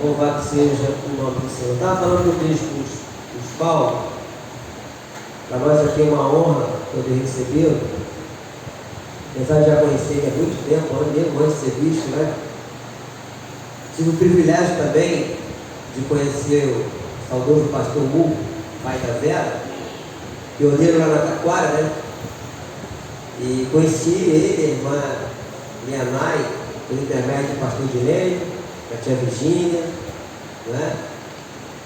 Louvado seja o nome do Senhor. Estava falando do bispo Paulo. Para nós aqui é uma honra poder recebê-lo. Apesar de já conhecer ele há muito tempo, mesmo antes de ser bispo, né? Tive o privilégio também de conhecer o saudoso pastor Hugo, pai da Vera, pioneiro lá na Taquara, né? E conheci ele, a irmã minha Nai, pelo intermédio do pastor Dinei, da tia Virgínia, né?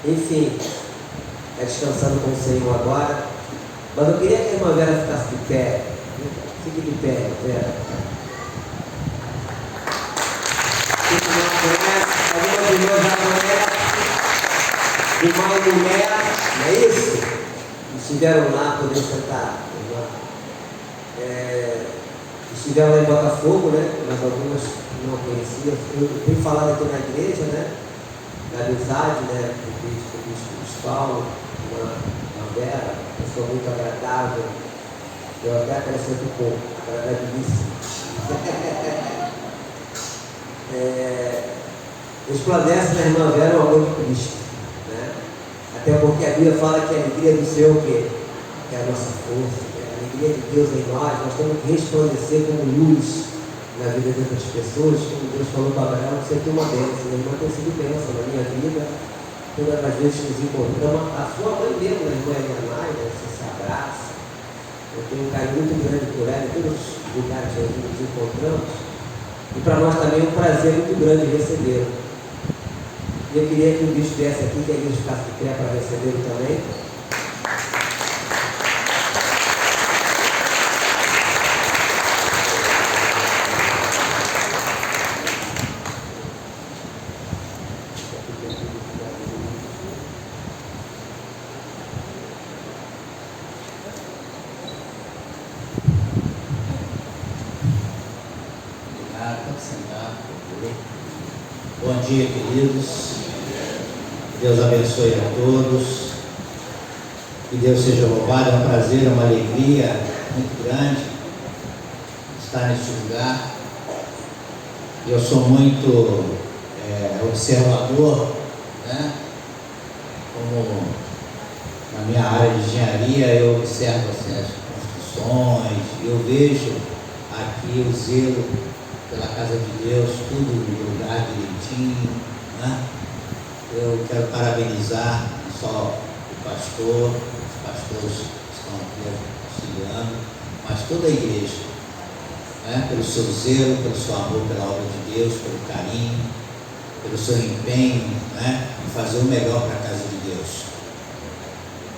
Enfim, está descansando com o Senhor agora. Mas eu queria que a irmã Vera ficasse de pé. Fique de pé, Vera. Quem não conhece, algumas irmãs já conhecem. Irmã e mulher, não é isso? Estiveram lá, poder sentar. Estiveram lá em Botafogo, né? Mas algumas não conheciam. Eu tenho falado aqui na igreja, né? Da amizade, né? Do bispo Paulo, uma Vera, pessoa muito agradável. Eu até acrescento um pouco, agradabilíssimo. Resplandece na irmã Vera o amor de Cristo, né? Até porque a Bíblia fala que a alegria do Senhor que é a nossa força, que é a alegria de Deus em nós temos que resplandecer como luz na vida de outras pessoas, como Deus falou para Abraão, você tem uma bênção, a irmã tem sido bênção na minha vida, todas as vezes que nos encontramos, a sua mãe mesmo, a irmã Elianai, né? Você se abraça, eu tenho um carinho muito grande por ela, em todos os lugares que nos encontramos, e para nós também é um prazer muito grande recebê-lo. E eu queria que o bispo viesse aqui, que a igreja ficasse de pé para recebê-lo também. Bom dia, queridos. Deus abençoe a todos. Que Deus seja louvado. É um prazer, é uma alegria muito grande estar neste lugar. Eu sou muito observador, né? Como na minha área de engenharia, eu observo assim, as construções, eu vejo aqui o zelo pela casa de Deus, tudo no lugar direitinho, né? Eu quero parabenizar não só o pastor, os pastores que estão aqui auxiliando, mas toda a igreja, né? Pelo seu zelo, pelo seu amor pela obra de Deus, pelo carinho, pelo seu empenho, né? Em fazer o melhor para a casa de Deus.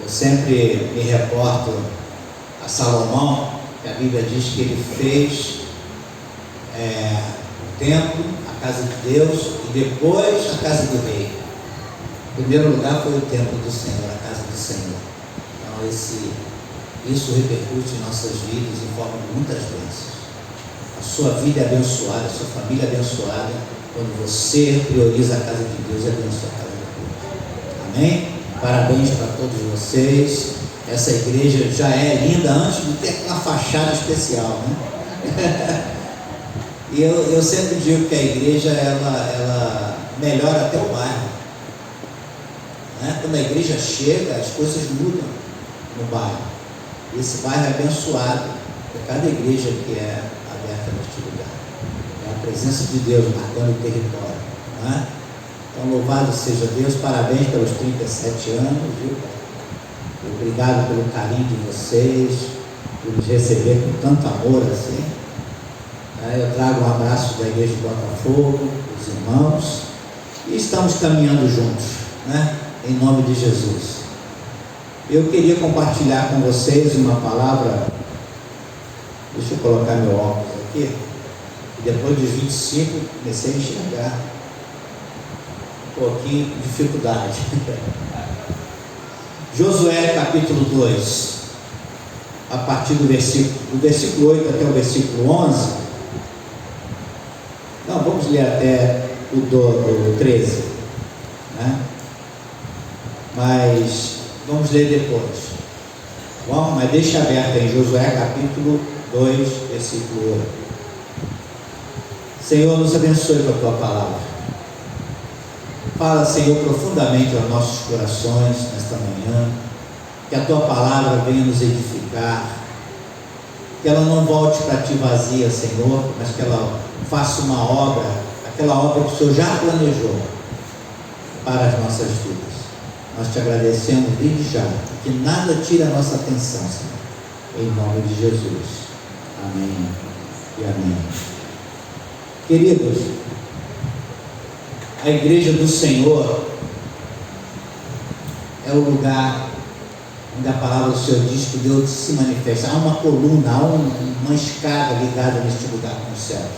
Eu sempre me reporto a Salomão, que a Bíblia diz que ele fez o templo, a casa de Deus e depois a casa do rei. Em primeiro lugar foi o templo do Senhor, a casa do Senhor. Então isso repercute em nossas vidas em forma de muitas bênçãos. A sua vida é abençoada, a sua família é abençoada quando você prioriza a casa de Deus e abençoa a casa de Deus. Amém? Parabéns para todos vocês. Essa igreja já é linda antes de ter aquela fachada especial, né? E eu sempre digo que a igreja ela melhora até o bairro, né? Quando a igreja chega, as coisas mudam no bairro. Esse bairro é abençoado por cada igreja que é aberta neste lugar. É a presença de Deus marcando o território, né? Então louvado seja Deus, parabéns pelos 37 anos, viu? Obrigado pelo carinho de vocês, por nos receber com tanto amor assim. Eu trago um abraço da igreja de Botafogo, os irmãos, e estamos caminhando juntos, né? Em nome de Jesus. Eu queria compartilhar com vocês uma palavra. Deixa eu colocar meu óculos aqui. E depois dos 25 comecei a enxergar um pouquinho de dificuldade. Josué capítulo 2, a partir do versículo 8 até o versículo 11. Não, vamos ler até o 13, né? Mas vamos ler depois. Bom, mas deixa aberto em Josué capítulo 2, versículo 8. Senhor, nos abençoe com a tua palavra. Fala, Senhor, profundamente aos nossos corações nesta manhã, que a Tua palavra venha nos edificar, que ela não volte para Ti vazia, Senhor, mas que ela faça uma obra, aquela obra que o Senhor já planejou para as nossas vidas. Nós Te agradecemos desde já, que nada tire a nossa atenção, Senhor, em nome de Jesus. Amém e amém. Queridos, a igreja do Senhor é o lugar onde a palavra do Senhor diz que Deus se manifesta. Há uma coluna, há uma escada ligada neste lugar com os céus,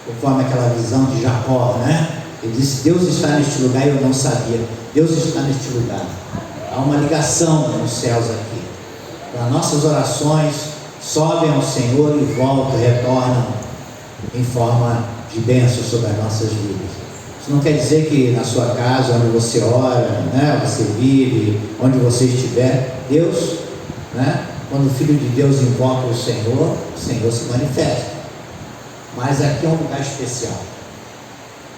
conforme aquela visão de Jacó, né? Ele disse: Deus está neste lugar, e eu não sabia. Deus está neste lugar. Há uma ligação nos céus aqui. As nossas orações sobem ao Senhor e voltam, retornam em forma de bênção sobre as nossas vidas. Isso não quer dizer que na sua casa, onde você ora, né, você vive, onde você estiver, Deus, né, quando o Filho de Deus invoca o Senhor se manifesta. Mas aqui é um lugar especial.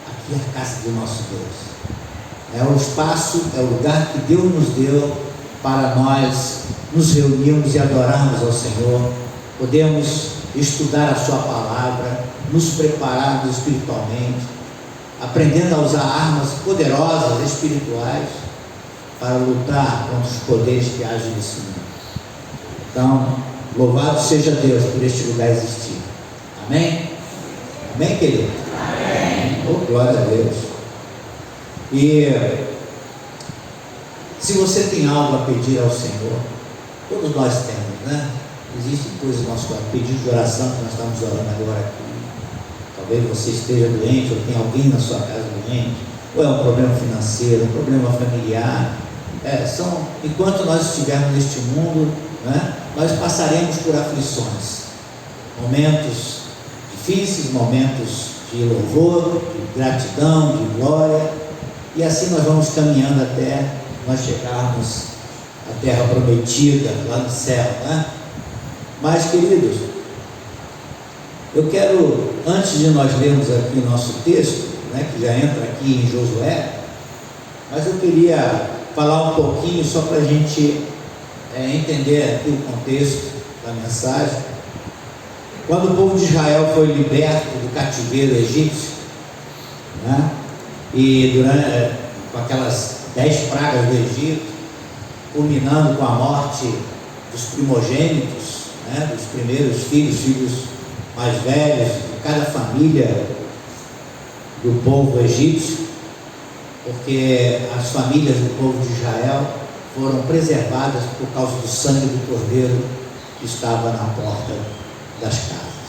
Aqui é a casa do nosso Deus. É o espaço, é o lugar que Deus nos deu para nós nos reunirmos e adorarmos ao Senhor. Podemos estudar a Sua palavra, nos prepararmos espiritualmente, aprendendo a usar armas poderosas, espirituais, para lutar contra os poderes que agem nesse mundo. Então, louvado seja Deus por este lugar existir. Amém? Amém, querido? Amém. Oh, glória a Deus. E se você tem algo a pedir ao Senhor, todos nós temos, né? Existem coisas no nosso coração, pedidos de oração que nós estamos orando agora aqui. Talvez você esteja doente, ou tem alguém na sua casa doente, ou é um problema financeiro, um problema familiar. Enquanto nós estivermos neste mundo, né, nós passaremos por aflições, momentos difíceis, momentos de louvor, de gratidão, de glória, e assim nós vamos caminhando até nós chegarmos à terra prometida, lá no céu, né? Mas, queridos, eu quero, antes de nós lermos aqui o nosso texto, né, que já entra aqui em Josué, mas eu queria falar um pouquinho só para a gente entender aqui o contexto da mensagem. Quando o povo de Israel foi liberto do cativeiro egípcio, né, e com aquelas 10 pragas do Egito, culminando com a morte dos primogênitos, né, dos primeiros filhos mais velhos de cada família do povo egípcio, porque as famílias do povo de Israel foram preservadas por causa do sangue do cordeiro que estava na porta das casas,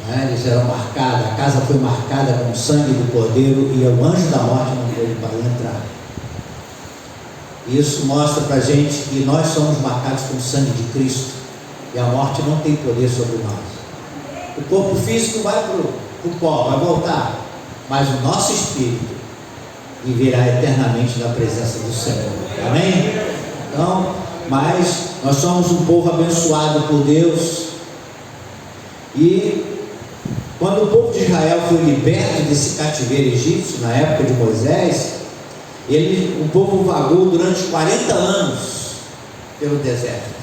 né? Eles eram marcados, a casa foi marcada com o sangue do cordeiro, e o anjo da morte não pôde para entrar. Isso mostra para a gente que nós somos marcados com o sangue de Cristo, e a morte não tem poder sobre nós. O corpo físico vai para o pó, vai voltar, mas o nosso espírito viverá eternamente na presença do Senhor. Amém? Então, mas nós somos um povo abençoado por Deus, e quando o povo de Israel foi liberto desse cativeiro egípcio, na época de Moisés, o povo vagou durante 40 anos pelo deserto.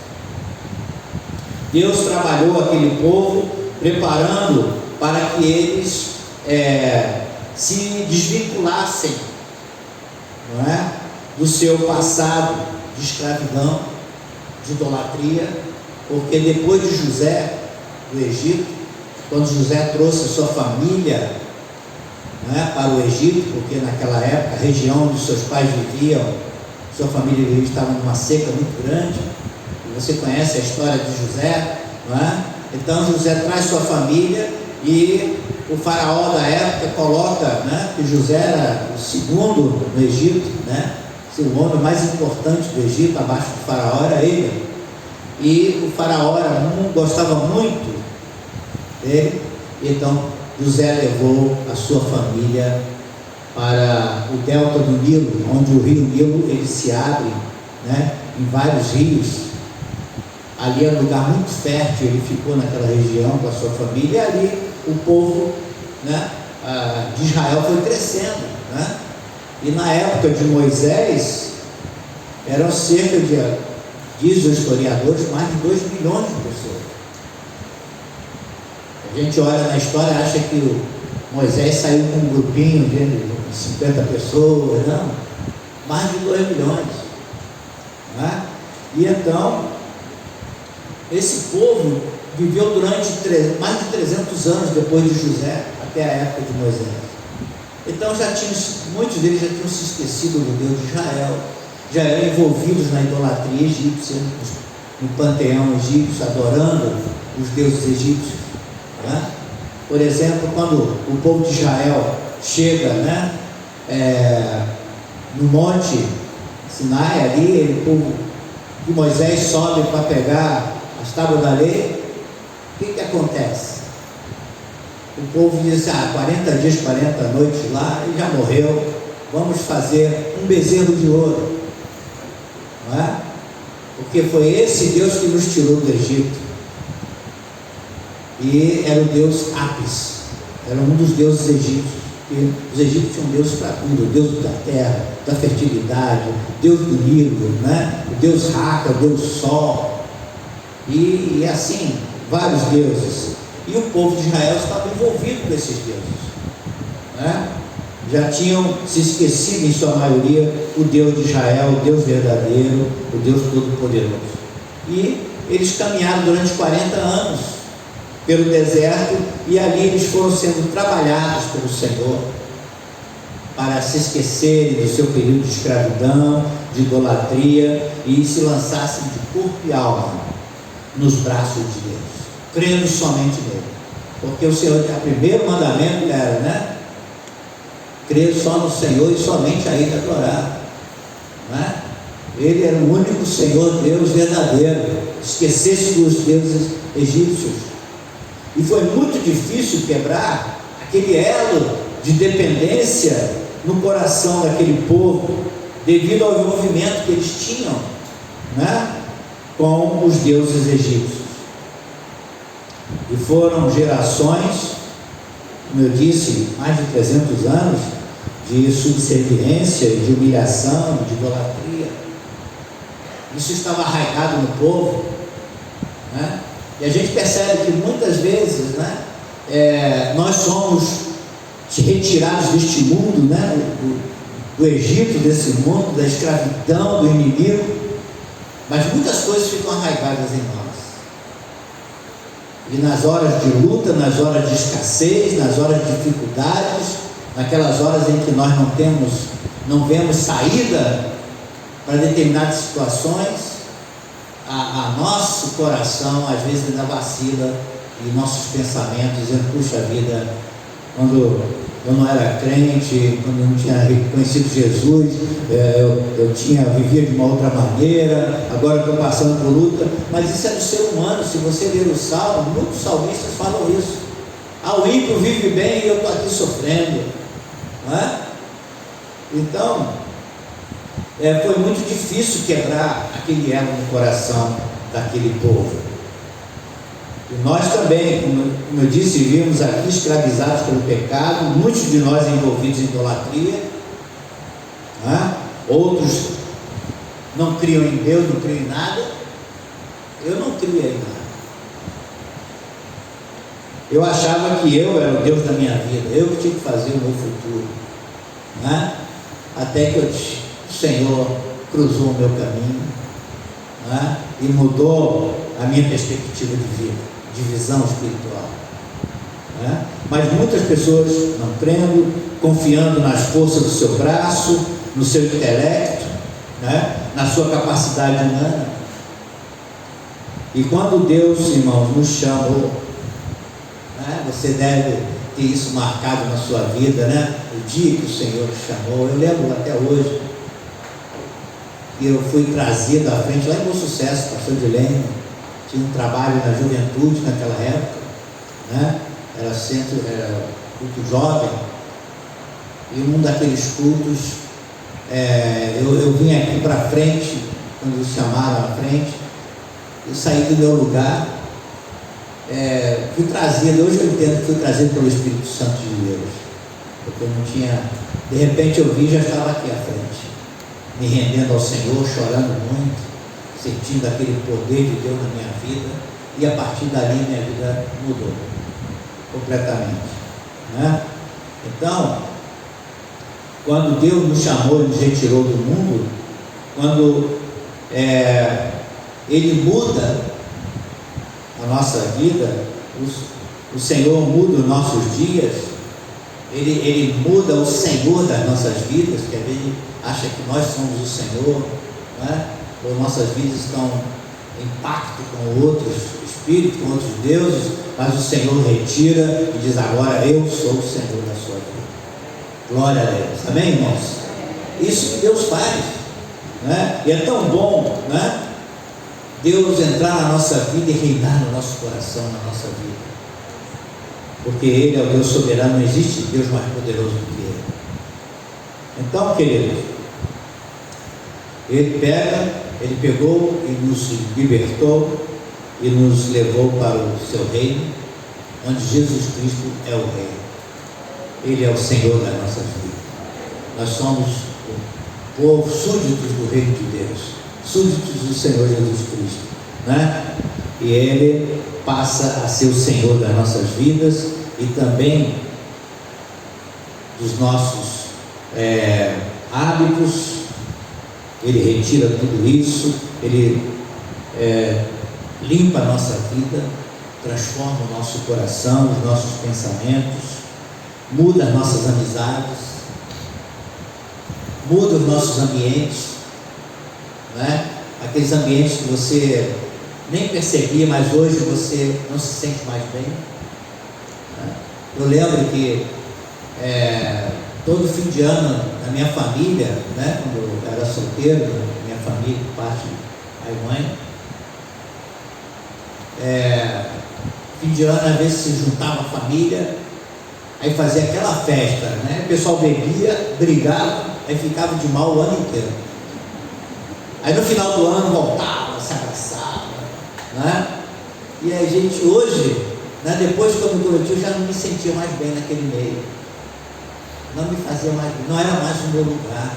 Deus trabalhou aquele povo, preparando para que eles se desvinculassem, não é, do seu passado de escravidão, de idolatria, porque depois de José, do Egito, quando José trouxe a sua família, não é, para o Egito, porque naquela época a região onde seus pais viviam, sua família vivia, estava numa seca muito grande, e você conhece a história de José, não é? Então José traz sua família, e o faraó da época coloca, né, que José era o segundo no Egito, né, o homem mais importante do Egito, abaixo do faraó era ele, e o faraó gostava muito dele. Então José levou a sua família para o delta do Nilo, onde o rio Nilo ele se abre, né, em vários rios. Ali era um lugar muito fértil, ele ficou naquela região com a sua família, e ali o povo, né, de Israel foi crescendo, né? E na época de Moisés eram cerca de, diz os historiadores, mais de 2 milhões de pessoas. A gente olha na história e acha que o Moisés saiu com um grupinho de 50 pessoas, não, mais de 2 milhões, né? E então esse povo viveu durante mais de 300 anos depois de José, até a época de Moisés. Então muitos deles já tinham se esquecido do Deus de Israel, já eram envolvidos na idolatria egípcia, no panteão egípcio, adorando os deuses egípcios, né? Por exemplo, quando o povo de Israel chega, né, no monte Sinai, ali, o povo de Moisés sobe para pegar as tábuas da lei, o que acontece? O povo diz, 40 dias, 40 noites lá, ele já morreu, vamos fazer um bezerro de ouro, não é? Porque foi esse Deus que nos tirou do Egito, e era o Deus Apis, era um dos deuses egípcios, e os egípcios tinham Deus para tudo, o Deus da terra, da fertilidade, Deus do Nilo, né? O Deus Raca, o Deus Sol, e assim, vários deuses. E o povo de Israel estava envolvido com esses deuses, né? Já tinham se esquecido, em sua maioria, o Deus de Israel, o Deus verdadeiro, o Deus todo-poderoso. E eles caminharam durante 40 anos pelo deserto, e ali eles foram sendo trabalhados pelo Senhor para se esquecerem do seu período de escravidão, de idolatria, e se lançassem de corpo e alma nos braços de Deus, crendo somente nele. Porque o Senhor, o primeiro mandamento era, né, crer só no Senhor e somente a Ele adorar, né? Ele era o único Senhor Deus verdadeiro. Esquecesse dos deuses egípcios. E foi muito difícil quebrar aquele elo de dependência no coração daquele povo, devido ao envolvimento que eles tinham, né, com os deuses egípcios. E foram gerações, como eu disse, mais de 300 anos de subserviência, de humilhação, de idolatria. Isso estava arraigado no povo, né? E a gente percebe que muitas vezes, né, nós somos retirados deste mundo, né, do Egito, desse mundo, da escravidão, do inimigo, mas muitas coisas ficam arraigadas em nós. E nas horas de luta, nas horas de escassez, nas horas de dificuldades, naquelas horas em que nós não vemos saída para determinadas situações, a nosso coração às vezes ainda vacila, e nossos pensamentos dizendo, puxa vida, quando eu não era crente, quando eu não tinha conhecido Jesus, eu vivia de uma outra maneira, agora estou passando por luta. Mas isso é do ser humano. Se você ler o Salmo, muitos salmistas falam isso. O ímpio vive bem e eu estou aqui sofrendo, não é? Então foi muito difícil quebrar aquele elo no coração daquele povo. E nós também, como eu disse, vimos aqui escravizados pelo pecado, muitos de nós envolvidos em idolatria, né? Outros não criam em Deus, não criam em nada. Eu não cria em nada. Eu achava que eu era o Deus da minha vida, eu que tinha que fazer o meu futuro, né? Até que o Senhor cruzou o meu caminho, né? E mudou a minha perspectiva de vida, de visão espiritual, né? Mas muitas pessoas não crendo, confiando nas forças do seu braço, no seu intelecto, né? Na sua capacidade humana. E quando Deus, irmãos, nos chamou, né? Você deve ter isso marcado na sua vida, né? O dia que o Senhor te chamou, eu lembro até hoje, e eu fui trazido à frente lá em Bom Sucesso, pastor Dilene, tinha um trabalho na juventude naquela época, né? Era culto jovem, e um daqueles cultos, eu vim aqui para frente, quando eles chamaram à frente, eu saí do meu lugar, fui trazido, hoje eu entendo que fui trazido pelo Espírito Santo de Deus, porque eu não tinha, de repente eu vi e já estava aqui à frente, me rendendo ao Senhor, chorando muito, sentindo aquele poder de Deus na minha vida, e a partir dali minha vida mudou completamente, né? Então, quando Deus nos chamou e nos retirou do mundo, quando Ele muda a nossa vida, o Senhor muda os nossos dias, Ele muda o Senhor das nossas vidas, que às vezes acha que nós somos o Senhor, né? Ou nossas vidas estão em pacto com outros espíritos, com outros deuses, mas o Senhor retira e diz: agora eu sou o Senhor da sua vida. Glória a Deus, amém, irmãos? Isso que Deus faz, né? E é tão bom, né? Deus entrar na nossa vida e reinar no nosso coração, na nossa vida, porque Ele é o Deus soberano, não existe Deus mais poderoso do que Ele. Então, queridos, Ele pegou e nos libertou e nos levou para o seu reino, onde Jesus Cristo é o Rei. Ele é o Senhor das nossas vidas. Nós somos o povo, súditos do reino de Deus, súditos do Senhor Jesus Cristo, né? E Ele passa a ser o Senhor das nossas vidas e também dos nossos hábitos. Ele retira tudo isso, Ele limpa a nossa vida, transforma o nosso coração, os nossos pensamentos, muda as nossas amizades, muda os nossos ambientes, né? Aqueles ambientes que você nem percebia, mas hoje você não se sente mais bem, né? Eu lembro que todo fim de ano, na minha família, né, quando eu era solteiro, minha família, parte pai e mãe, fim de ano, às vezes se juntava a família, aí fazia aquela festa, né? O pessoal bebia, brigava, aí ficava de mal o ano inteiro. Aí no final do ano voltava, se abraçava, né? E a gente hoje, né, depois que eu me converti, eu já não me sentia mais bem naquele meio, não me fazia mais bem, não era mais o meu lugar,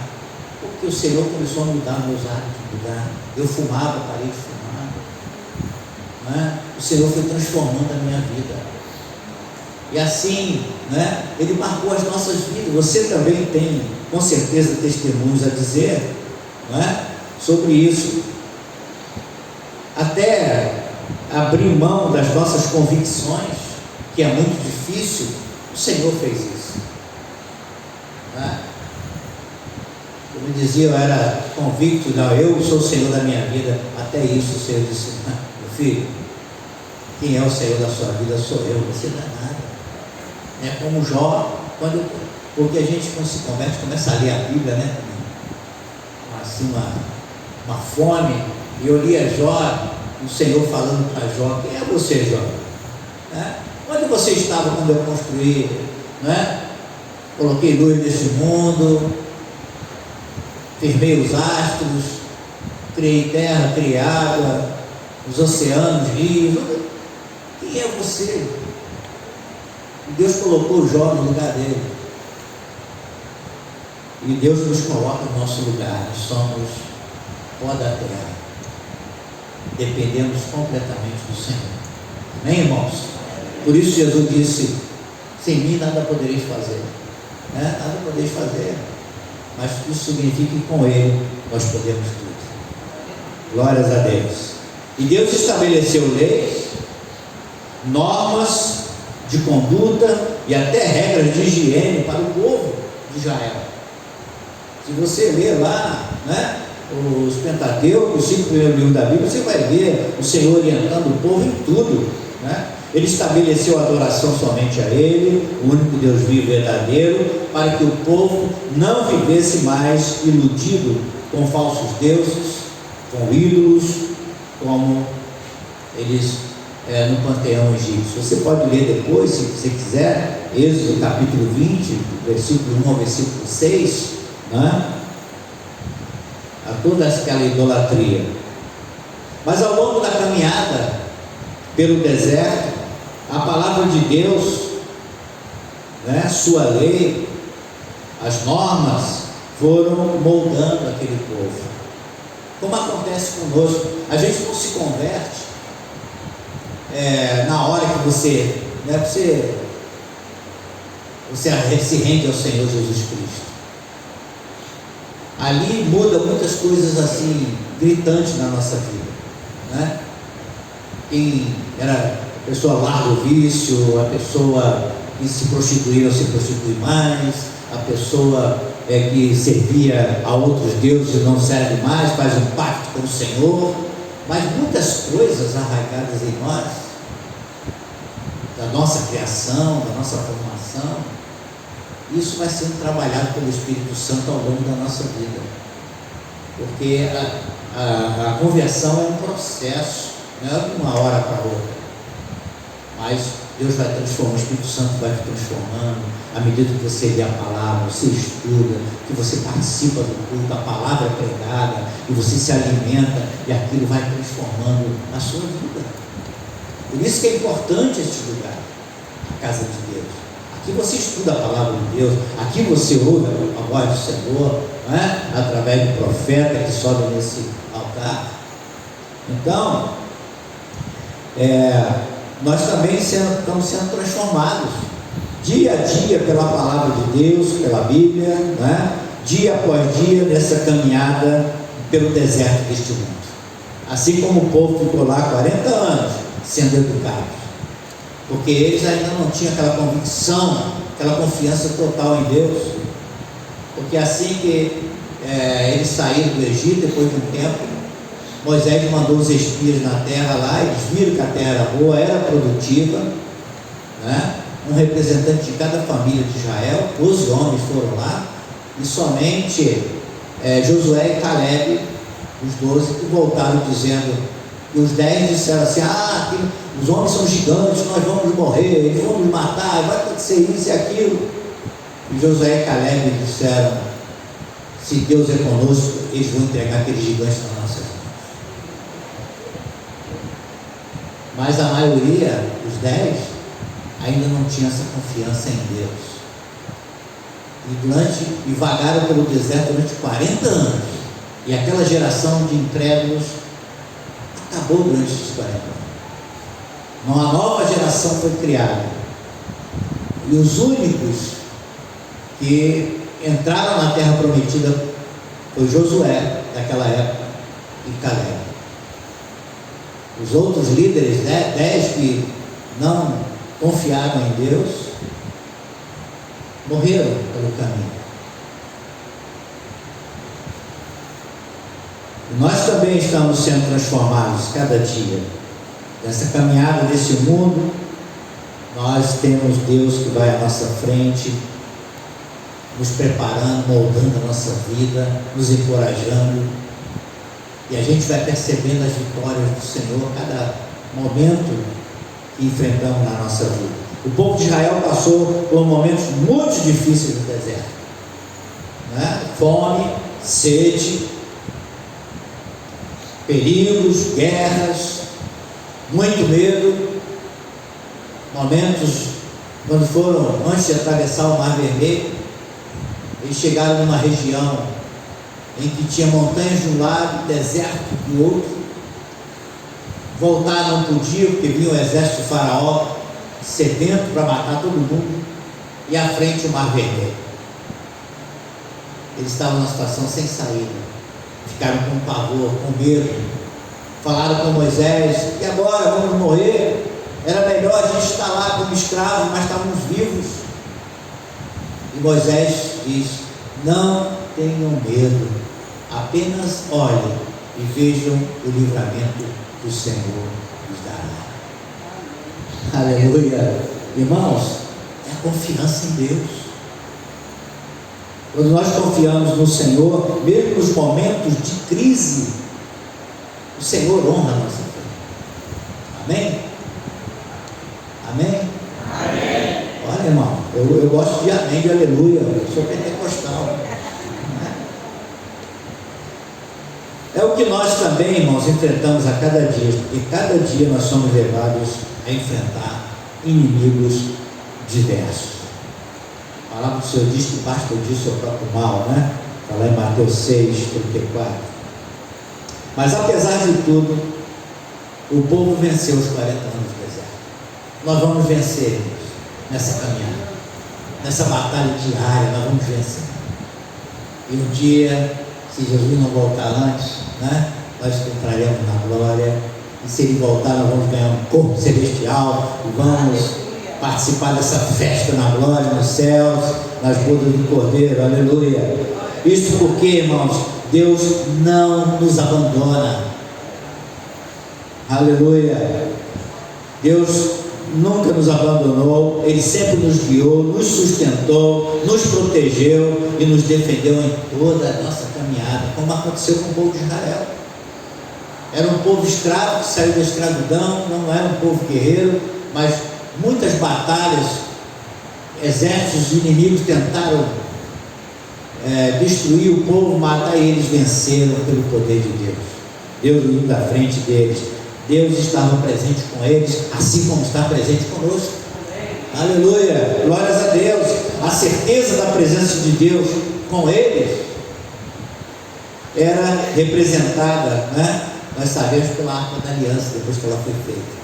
porque o Senhor começou a mudar meus hábitos, eu fumava, parei de fumar, né? O Senhor foi transformando a minha vida, e assim, né, Ele marcou as nossas vidas. Você também tem, com certeza, testemunhos a dizer, né, sobre isso. Até abrir mão das nossas convicções, que é muito difícil, o Senhor fez isso, né? Como dizia, eu era convicto, não, eu sou o Senhor da minha vida. Até isso o Senhor disse: meu filho, quem é o Senhor da sua vida sou eu, você não é nada. É como Jó, porque a gente, quando se converte, começa a ler a Bíblia, né? Assim, uma fome, e eu lia Jó, o Senhor falando para Jó: quem é você, Jó? Né? Onde você estava quando eu construí, né? Coloquei luz nesse mundo, firmei os astros, criei terra, criei água, os oceanos, rios. Quem é você? E Deus colocou Jó no lugar dele. E Deus nos coloca no nosso lugar. Nós somos pó da terra. Dependemos completamente do Senhor. Amém, irmãos? Por isso Jesus disse: sem mim nada podereis fazer, né? Nada podereis fazer, mas isso significa que com Ele nós podemos tudo. Glórias a Deus. E Deus estabeleceu leis, normas de conduta e até regras de higiene para o povo de Israel. Se você ler lá, né, os Pentateucos, os 5 primeiros livros da Bíblia, você vai ver o Senhor orientando o povo em tudo, né? Ele estabeleceu a adoração somente a Ele, o único Deus vivo e verdadeiro, para que o povo não vivesse mais iludido com falsos deuses, com ídolos, como eles no panteão egípcio. Você pode ler depois, se você quiser, Êxodo capítulo 20, versículo 1 ao versículo 6, né? A toda aquela idolatria. Mas ao longo da caminhada pelo deserto, a palavra de Deus, né, sua lei, As normas foram moldando aquele povo. Como acontece conosco, a gente não se converte na hora que você se rende ao Senhor Jesus Cristo. Ali muda muitas coisas assim, gritantes na nossa vida, né? Quem era a pessoa larga o vício, a pessoa que se prostituía não se prostitui mais, a pessoa que servia a outros deuses não serve mais, faz um pacto com o Senhor. Mas muitas coisas arraigadas em nós, da nossa criação, da nossa formação, isso vai sendo trabalhado pelo Espírito Santo ao longo da nossa vida, porque a conversão é um processo, não é de uma hora para outra, mas Deus vai transformando, o Espírito Santo vai te transformando, à medida que você lê a palavra, você estuda, que você participa do culto, a palavra é pregada, e você se alimenta, e aquilo vai transformando a sua vida. Por isso que é importante este lugar, a casa de Deus. Aqui você estuda a palavra de Deus, aqui você ouve a voz do Senhor, né? Através do profeta que sobe nesse altar. Então, nós também estamos sendo transformados dia a dia pela palavra de Deus, pela Bíblia, né? Dia após dia nessa caminhada pelo deserto deste mundo. Assim como o povo ficou lá 40 anos sendo educados, porque eles ainda não tinham aquela convicção, aquela confiança total em Deus, porque assim que eles saíram do Egito, depois de um tempo, Moisés mandou os espias na terra lá, eles viram que a terra era boa, era produtiva, né? Um representante de cada família de Israel, 12 homens foram lá, e somente Josué e Caleb, os 12, que voltaram dizendo, e os 10 disseram assim, os homens são gigantes, nós vamos morrer, eles vão nos matar, vai acontecer isso e aquilo. E Josué e Caleb disseram, se Deus é conosco, eles vão entregar aqueles gigantes na nossa mão. Mas a maioria, os 10, ainda não tinha essa confiança em Deus. E vagaram pelo deserto durante 40 anos. E aquela geração de incrédulos acabou durante esses 40 anos. Uma nova geração foi criada. E os únicos que entraram na terra prometida foi Josué, daquela época, e Caleb. Os outros líderes, 10 que não confiaram em Deus, morreram pelo caminho. E nós também estamos sendo transformados cada dia. Nessa caminhada desse mundo, nós temos Deus que vai à nossa frente, nos preparando, moldando a nossa vida, nos encorajando, e a gente vai percebendo as vitórias do Senhor a cada momento que enfrentamos na nossa vida. O povo de Israel passou por momentos muito difíceis no deserto, né? Fome, sede, perigos, guerras, muito medo, momentos quando foram, antes de atravessar o Mar Vermelho, eles chegaram numa região em que tinha montanhas de um lado, deserto do outro. Voltar não podia, porque vinha o exército do faraó sedento para matar todo mundo, e à frente o Mar Vermelho. Eles estavam numa situação sem saída, ficaram com pavor, com medo, falaram com Moisés, e agora vamos morrer? Era melhor a gente estar lá como escravos, mas estávamos vivos. E Moisés diz, não tenham medo, apenas olhem e vejam o livramento que o Senhor nos dará. Aleluia. Irmãos, é a confiança em Deus. Quando nós confiamos no Senhor, mesmo nos momentos de crise, o Senhor honra a nossa fé. Amém? Amém? Amém. Olha, irmão, eu gosto de amém, de aleluia. Eu sou pentecostal. É o que nós também, irmãos, enfrentamos a cada dia, porque cada dia nós somos levados a enfrentar inimigos diversos. A palavra do Senhor diz que basta disso o próprio mal, né? Está lá em Mateus 6:34. Mas apesar de tudo, o povo venceu os 40 anos do deserto. Nós vamos vencer nessa caminhada, nessa batalha diária, nós vamos vencer. E um dia, se Jesus não voltar antes, né, nós entraremos na glória. E se Ele voltar, nós vamos ganhar um corpo celestial e vamos participar dessa festa na glória, nos céus, nas bodas do Cordeiro. Aleluia. Isso porque, irmãos, Deus não nos abandona. Aleluia. Deus nunca nos abandonou. Ele sempre nos guiou, nos sustentou, nos protegeu e nos defendeu em toda a nossa caminhada, como aconteceu com o povo de Israel. Era um povo escravo que saiu da escravidão, não era um povo guerreiro, mas muitas batalhas, exércitos inimigos tentaram destruir o povo, matar, e eles venceram pelo poder de Deus. Deus indo à frente deles. Deus estava presente com eles, assim como está presente conosco. Aleluia, glórias a Deus. A certeza da presença de Deus com eles era representada, né? Nós sabemos pela Arca da Aliança, depois que ela foi feita.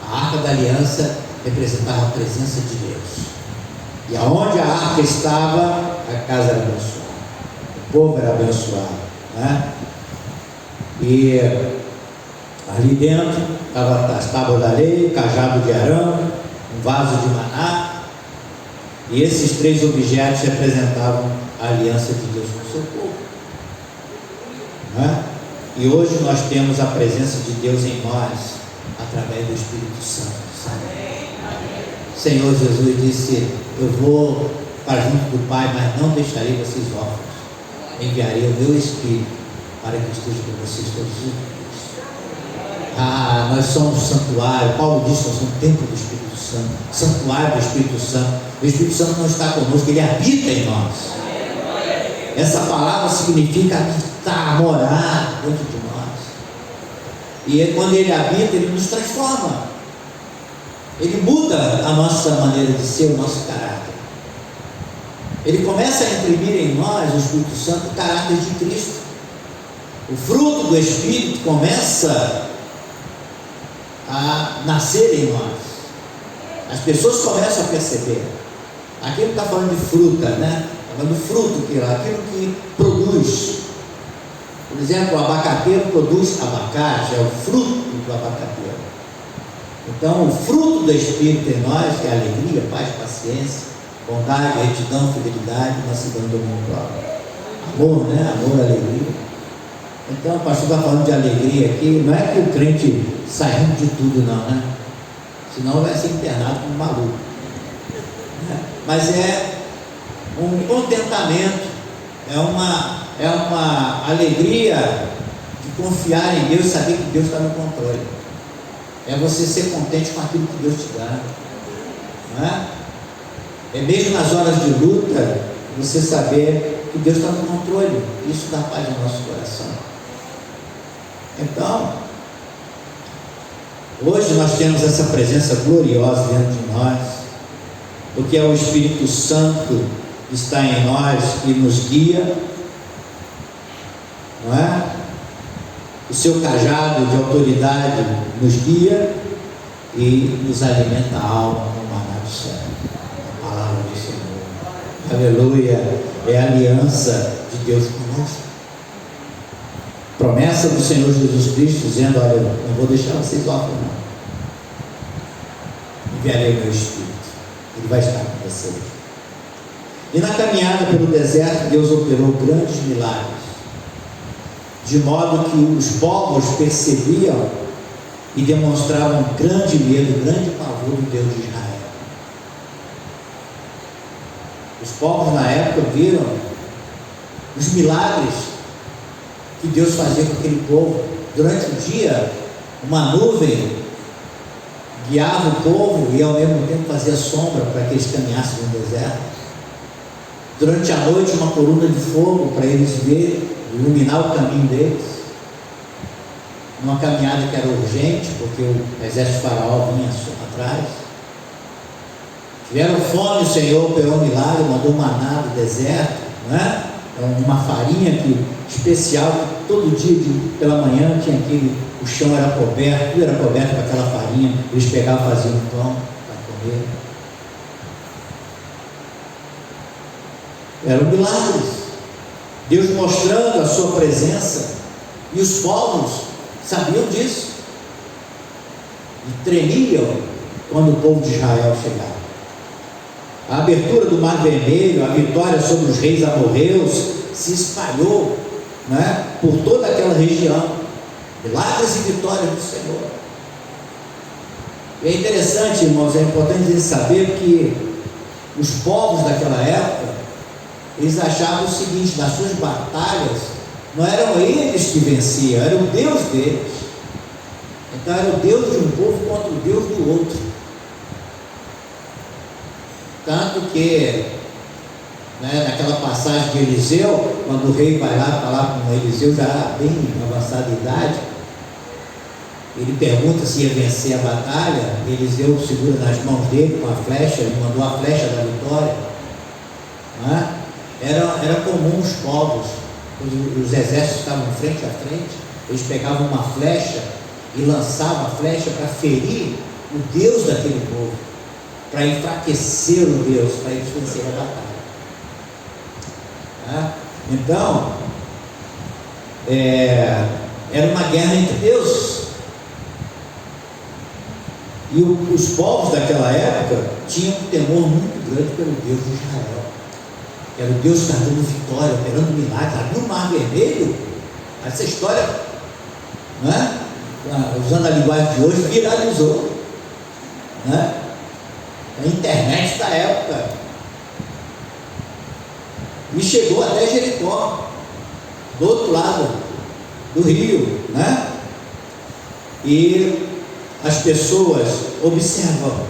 A Arca da Aliança representava a presença de Deus. E aonde a arca estava, a casa era abençoada, o povo era abençoado, né? E ali dentro estava as tábuas da lei, o cajado de Arão, um vaso de maná, e esses 3 objetos representavam a aliança de Deus com o seu povo, né? E hoje nós temos a presença de Deus em nós, através do Espírito Santo, sabe? Senhor Jesus disse: eu vou para junto do Pai, mas não deixarei vocês órfãos, enviarei o meu Espírito para que esteja com vocês todos os dias. Nós somos santuário. Paulo disse que nós somos templo do Espírito Santo, santuário do Espírito Santo. O Espírito Santo não está conosco, ele habita em nós. Essa palavra significa habitar, morar dentro de nós. E quando ele habita, ele nos transforma. Ele muda a nossa maneira de ser, o nosso caráter. Ele começa a imprimir em nós, o Espírito Santo, o caráter de Cristo. O fruto do Espírito começa a nascer em nós. As pessoas começam a perceber. Aqui não está falando de fruta, né? Está falando do fruto, aquilo que produz. Por exemplo, o abacateiro produz abacate, é o fruto do abacateiro. Então, o fruto do Espírito em nós é alegria, paz, paciência, bondade, retidão, fidelidade, mansidão e domínio próprio. Amor, né? Amor, alegria. Então, o pastor está falando de alegria aqui. Não é que o crente sai rindo de tudo, não, né? Senão vai ser internado como maluco. Mas é um contentamento, é uma alegria de confiar em Deus, saber que Deus está no controle. É você ser contente com aquilo que Deus te dá, não é? É mesmo nas horas de luta, você saber que Deus está no controle. Isso dá paz no nosso coração. Então, hoje nós temos essa presença gloriosa dentro de nós, porque é o Espírito Santo que está em nós e nos guia, não é? O seu cajado de autoridade nos guia e nos alimenta a alma com o maná do céu, a palavra do Senhor. Aleluia! É a aliança de Deus conosco. Promessa do Senhor Jesus Cristo dizendo: olha, eu não vou deixar vocês órfãos, não. Enviarei o meu Espírito, ele vai estar com vocês. E na caminhada pelo deserto, Deus operou grandes milagres, de modo que os povos percebiam e demonstravam grande medo, grande pavor do Deus de Israel. Os povos na época viram os milagres que Deus fazia com aquele povo. Durante o dia, uma nuvem guiava o povo e ao mesmo tempo fazia sombra para que eles caminhassem no deserto. Durante a noite, uma coluna de fogo para eles verem, iluminar o caminho deles. Uma caminhada que era urgente, porque o exército de Faraó vinha atrás. Tiveram fome, o Senhor operou um milagre, mandou maná do deserto, né? Uma farinha especial, que todo dia pela manhã tinha o chão era coberto, tudo era coberto com aquela farinha, eles pegavam e faziam um pão para comer. Eram milagres, Deus mostrando a sua presença, e os povos sabiam disso, e tremiam quando o povo de Israel chegava. A abertura do Mar Vermelho, a vitória sobre os reis amorreus, se espalhou, né, por toda aquela região. Milagres e vitórias do Senhor. E é interessante, irmãos, é importante saber que os povos daquela época, eles achavam o seguinte: nas suas batalhas, não eram eles que venciam, era o Deus deles. Então era o Deus de um povo contra o Deus do outro. Tanto que, né, naquela passagem de Eliseu, quando o rei vai lá falar com Eliseu, já bem avançada idade, ele pergunta se ia vencer a batalha. Eliseu segura nas mãos dele com a flecha, ele mandou a flecha da vitória, né? Era comum os povos, os exércitos estavam frente a frente, eles pegavam uma flecha e lançavam a flecha para ferir o Deus daquele povo, para enfraquecer o Deus, para eles vencerem a batalha. Então, era uma guerra entre deuses. E os povos daquela época tinham um temor muito grande pelo Deus de Israel. Era o Deus que estava dando vitória, operando milagres, abriu o Mar Vermelho. Essa história, né, usando a linguagem de hoje, viralizou, né? A internet da época, e chegou até Jericó, do outro lado do rio, né? E as pessoas observam,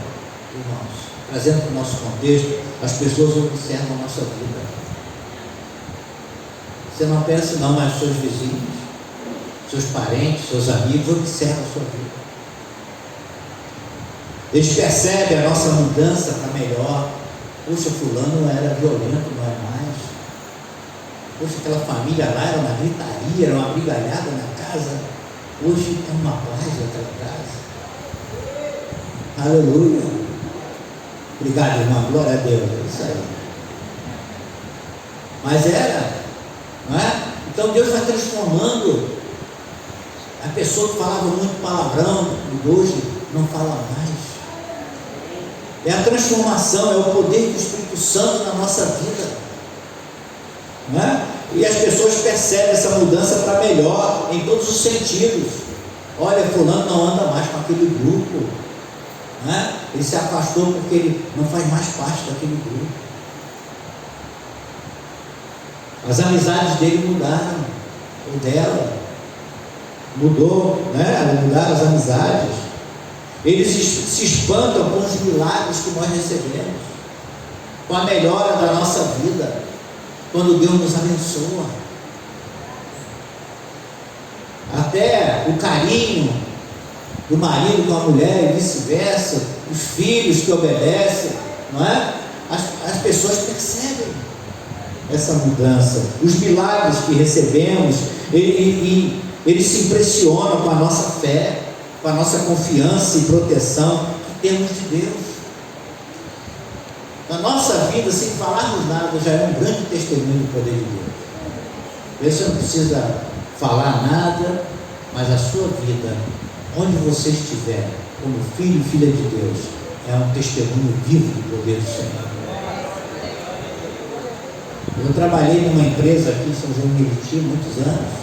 irmãos, trazendo para o nosso contexto, as pessoas observam a nossa vida. Você não pensa não, mas seus vizinhos, seus parentes, seus amigos observam a sua vida. Eles percebem a nossa mudança para melhor. Poxa, fulano era violento, não é mais. Poxa, aquela família lá era uma gritaria, era uma brigalhada na casa. Hoje é uma paz naquela casa. Aleluia. Obrigado, irmão. Glória a Deus. É isso aí. Mas era, não é? Então Deus vai transformando. A pessoa que falava muito palavrão, e hoje não fala mais. É a transformação, é o poder do Espírito Santo na nossa vida, não é? E as pessoas percebem essa mudança para melhor, em todos os sentidos. Olha, fulano não anda mais com aquele grupo, não é? Ele se afastou porque ele não faz mais parte daquele grupo. As amizades dele mudaram, ou dela mudou, né? Mudaram as amizades. Eles se espantam com os milagres que nós recebemos, com a melhora da nossa vida, quando Deus nos abençoa. Até o carinho do marido com a mulher e vice-versa, os filhos que obedecem, não é? As pessoas percebem essa mudança, os milagres que recebemos, e eles se impressionam com a nossa fé, com a nossa confiança e proteção que temos de Deus. Na nossa vida, sem falarmos nada, já é um grande testemunho do poder de Deus. Você não precisa falar nada, mas a sua vida, onde você estiver, como filho e filha de Deus, é um testemunho vivo do poder do Senhor. Eu trabalhei numa empresa aqui em São João de Meriti muitos anos.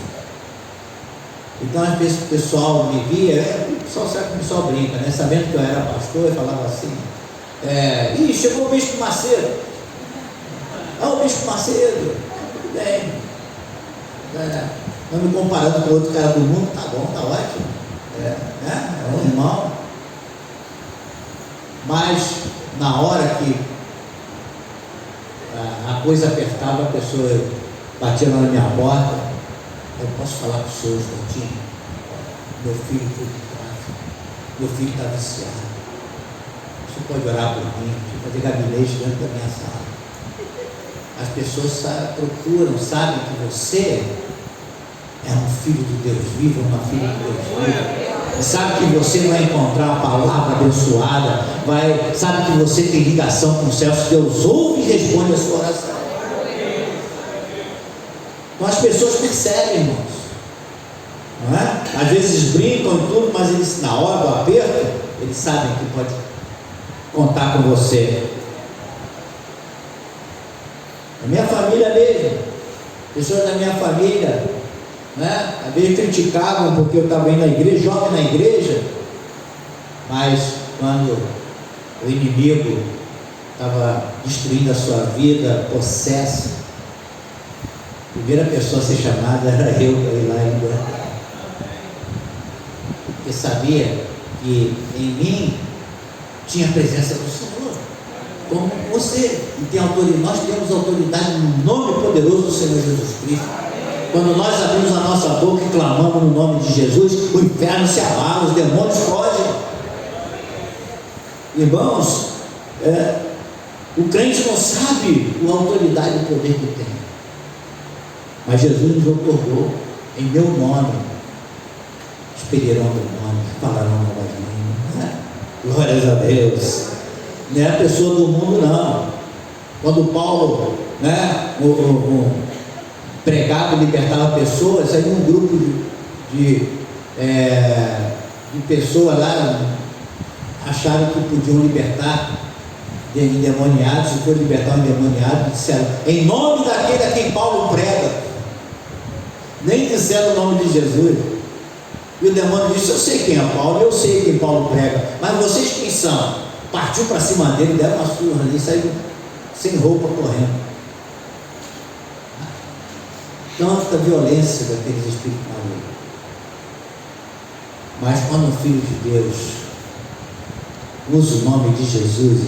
Então, às vezes o pessoal me via, o pessoal sabe que o pessoal brinca, né? Sabendo que eu era pastor, eu falava assim: ih, chegou o Bispo Macedo. Ah, o Bispo Macedo, tudo bem. Não me comparando com outro cara do mundo, tá bom, tá ótimo. É um irmão. Mas, na hora que a coisa apertava, a pessoa batia na minha porta. Eu posso falar com o senhor, Joãozinho? Meu filho foi de tráfico, meu filho está viciado. O Você pode orar por mim, fazer gabinete dentro da minha sala. As pessoas procuram, sabem que você é um filho de Deus vivo, uma filha de Deus vivo. Sabe que você vai encontrar a palavra abençoada, sabe que você tem ligação com os céus. Deus ouve e responde a sua oração. Então as pessoas percebem, irmãos, não é? Às vezes brincam e tudo, mas eles, na hora do aperto, eles sabem que pode contar com você. A minha família mesmo, pessoas da minha família, né? Às vezes criticavam porque eu estava indo na igreja, jovem na igreja, mas quando o inimigo estava destruindo a sua vida, possesso, a primeira pessoa a ser chamada era eu para ir lá e engordar. Porque sabia que em mim tinha a presença do Senhor, como você, e tem autoridade. Nós temos autoridade no nome poderoso do Senhor Jesus Cristo. Quando nós abrimos a nossa boca e clamamos no nome de Jesus, o inferno se abala, os demônios fogem. Irmãos, o crente não sabe a autoridade e o poder que tem, mas Jesus nos otorgou. Em meu nome expelirão demônios, falarão novas línguas. Glórias a Deus. Não é a pessoa do mundo, não. Quando Paulo, pregava e libertava pessoas, aí um grupo de pessoas lá acharam que podiam libertar endemoniados, e foi libertar um endemoniado, e disseram: em nome daquele a quem Paulo prega. Nem disseram o nome de Jesus. E o demônio disse: eu sei quem é Paulo, eu sei quem Paulo prega, mas vocês quem são? Partiu para cima dele, deram uma surra ali, saiu sem roupa correndo. Tanta violência daqueles espíritos malignos. Mas quando o Filho de Deus usa o nome de Jesus,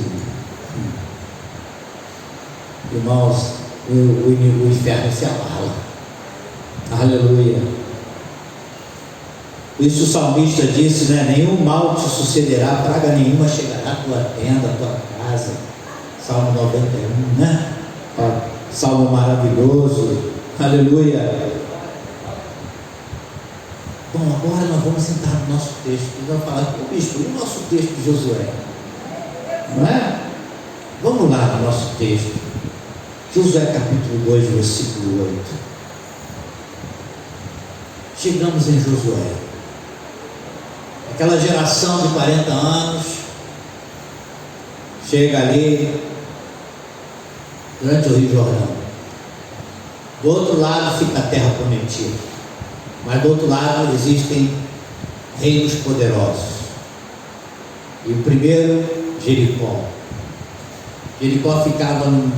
irmãos, o inferno se abala. Aleluia. Isso o salmista disse, né? Nenhum mal te sucederá, praga nenhuma chegará à tua tenda, à tua casa. Salmo 91, né? Salmo maravilhoso. Aleluia. Bom, agora nós vamos entrar no nosso texto. Nós vamos falar: o bispo, e o nosso texto de Josué? Não é? Vamos lá no nosso texto. Josué capítulo 2, versículo 8. Chegamos em Josué. Aquela geração de 40 anos chega ali durante o Rio Jordão. Do outro lado fica a terra prometida, mas do outro lado existem reinos poderosos. E o primeiro, Jericó. Jericó ficava num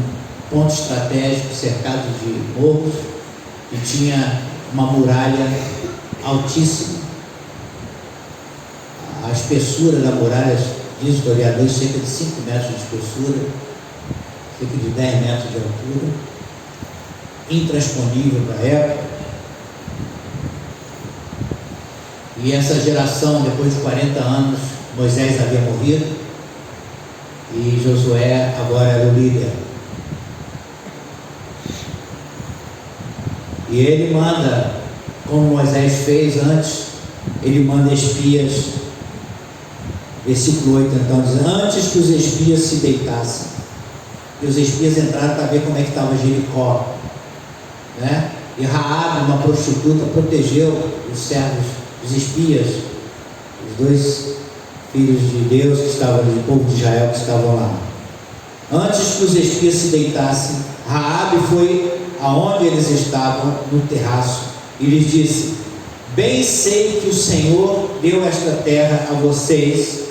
ponto estratégico, cercado de morros, e tinha uma muralha altíssima. A espessura da muralha, diz o historiador, cerca de 5 metros de espessura, cerca de 10 metros de altura, intransponível para a época. E essa geração, depois de 40 anos, Moisés havia morrido e Josué agora era o líder. E ele manda, como Moisés fez antes, ele manda espias. Versículo 8 então diz: antes que os espias se deitassem, e os espias entraram para ver como é que estava Jericó, né? E Raabe, uma prostituta, protegeu os servos, os espias, os 2 filhos de Deus que estavam ali, o povo de Israel que estavam lá. Antes que os espias se deitassem, Raabe foi aonde eles estavam, no terraço, e lhes disse: bem sei que o Senhor deu esta terra a vocês,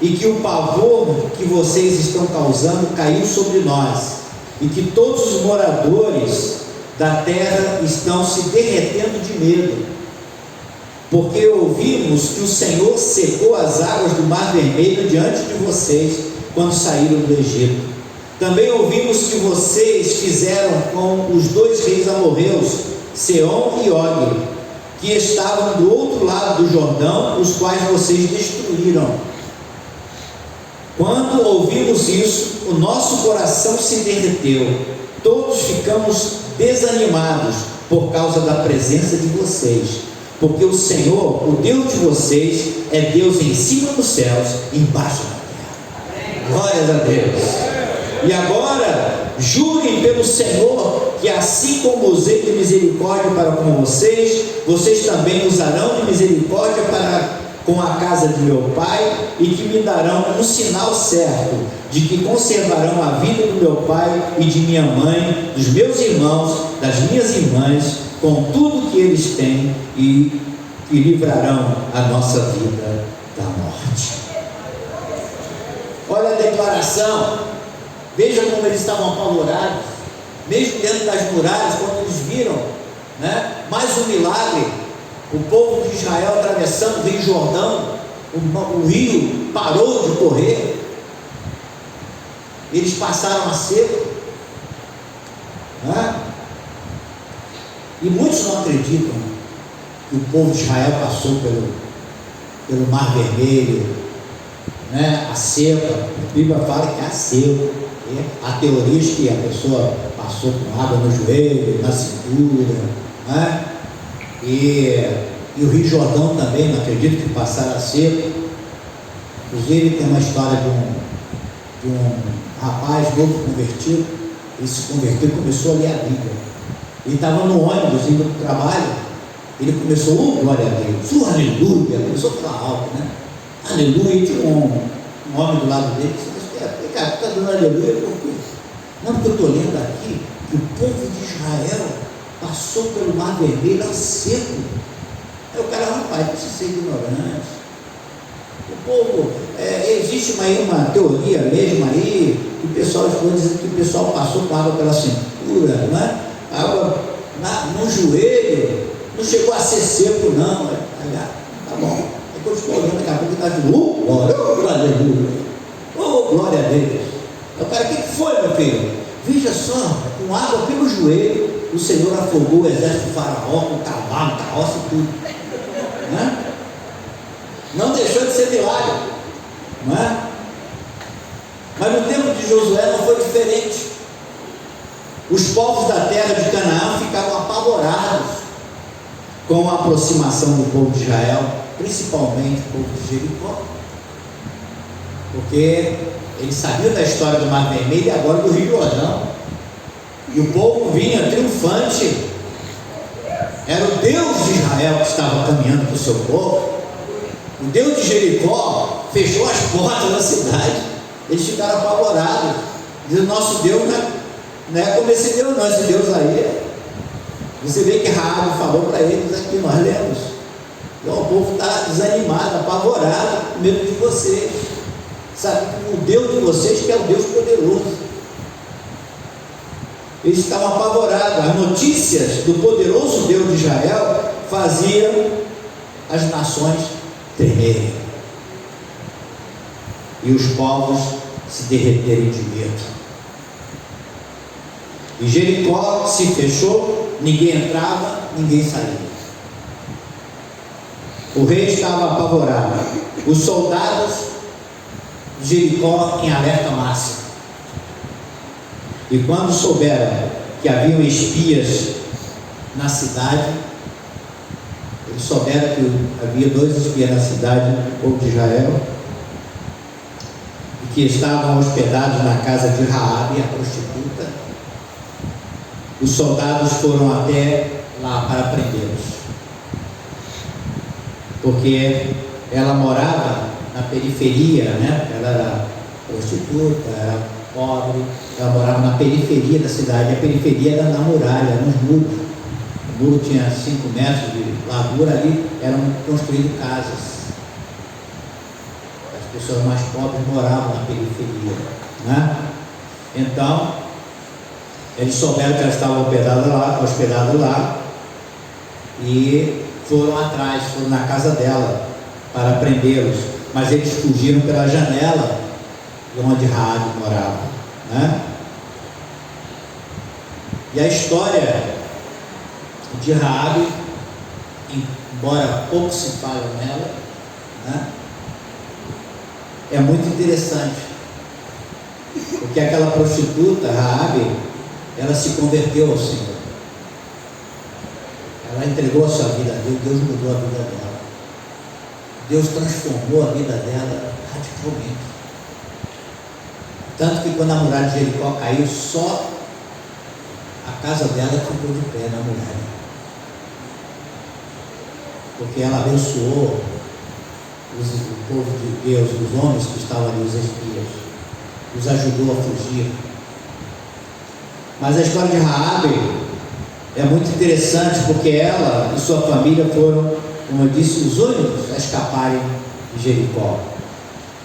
e que o pavor que vocês estão causando caiu sobre nós, e que todos os moradores da terra estão se derretendo de medo, porque ouvimos que o Senhor secou as águas do Mar Vermelho diante de vocês quando saíram do Egito. Também ouvimos que vocês fizeram com os 2 reis amorreus, Seom e Og, que estavam do outro lado do Jordão, os quais vocês destruíram. Quando ouvimos isso, o nosso coração se derreteu. Todos ficamos desanimados por causa da presença de vocês, porque o Senhor, o Deus de vocês, é Deus em cima dos céus e embaixo da terra. Glórias a Deus. E agora, jurem pelo Senhor, que assim como usei de misericórdia para com vocês, vocês também usarão de misericórdia para com a casa de meu pai, e que me darão um sinal certo, de que conservarão a vida do meu pai e de minha mãe, dos meus irmãos, das minhas irmãs, com tudo que eles têm, e que livrarão a nossa vida da morte. Olha a declaração, veja como eles estavam apavorados, mesmo dentro das muralhas, quando eles viram, mais um milagre. O povo de Israel atravessando o rio Jordão, o rio parou de correr, eles passaram a seco, e muitos não acreditam que o povo de Israel passou pelo Mar Vermelho, a seca. A Bíblia fala que há seco. Há teorias que a pessoa passou com água no joelho, na cintura, e o Rio Jordão também, não acredito que passaram a seco. Inclusive tem uma história de um rapaz novo convertido. Ele se converteu e começou a ler a Bíblia. Ele estava no ônibus indo para o trabalho, ele começou, glória a Deus, aleluia, começou a falar alto, aleluia. E tinha um homem do lado dele, disse, cara, está dando aleluia por quê? Não, porque eu estou lendo aqui que o povo de Israel passou pelo Mar Vermelho a seco. Aí o cara, rapaz, precisa ser ignorante. O povo, existe uma teoria mesmo aí, que o pessoal diz que o pessoal passou com água pela cintura, água no joelho, não chegou a ser seco, não. Tá bom. Aí quando estou olhando, daqui a pouco está dizendo, glória a Deus. Aí o cara, o que foi, meu filho? Veja só, com água pelo joelho, o Senhor afogou o exército do faraó com cavalo, carroça e tudo. Não deixou de ser milagre. Mas no tempo de Josué não foi diferente. Os povos da terra de Canaã ficavam apavorados com a aproximação do povo de Israel, principalmente o povo de Jericó, porque eles sabiam da história do Mar Vermelho e agora do Rio Jordão, e o povo vinha triunfante. Era o Deus de Israel que estava caminhando para o seu povo. O Deus de Jericó fechou as portas da cidade. Eles ficaram apavorados. Diz, o nosso Deus não é como esse Deus não, esse Deus aí. Você vê que Raabe falou para eles aqui, nós lemos. Então, o povo está desanimado, apavorado, com medo de vocês. Sabe que o Deus de vocês que é o Deus poderoso. Eles estavam apavorados. As notícias do poderoso Deus de Israel faziam as nações tremerem e os povos se derreterem de medo. E Jericó se fechou, ninguém entrava, ninguém saía. O rei estava apavorado. Os soldados de Jericó em alerta máximo. E quando souberam que haviam espias na cidade, eles souberam que havia 2 espias na cidade do povo de Israel, e que estavam hospedados na casa de Raabe, a prostituta. Os soldados foram até lá para prendê-los, porque ela morava na periferia, ela era prostituta, era pobre, ela morava na periferia da cidade. A periferia era na muralha, nos muros. O muro tinha 5 metros de largura, ali eram construídas casas. As pessoas mais pobres moravam na periferia, Então, eles souberam que ela estava hospedada lá, e foram atrás, foram na casa dela para prendê-los, mas eles fugiram pela janela onde Raabe morava, E a história de Raabe, embora pouco se fala nela, é muito interessante, porque aquela prostituta, Raabe, ela se converteu ao Senhor. Ela entregou a sua vida a Deus, Deus mudou a vida dela. Deus transformou a vida dela radicalmente. Tanto que quando a muralha de Jericó caiu, só a casa dela ficou de pé na muralha. Porque ela abençoou o povo de Deus, os homens que estavam ali, os espias, os ajudou a fugir. Mas a história de Raabe é muito interessante, porque ela e sua família foram, como eu disse, os únicos a escaparem de Jericó.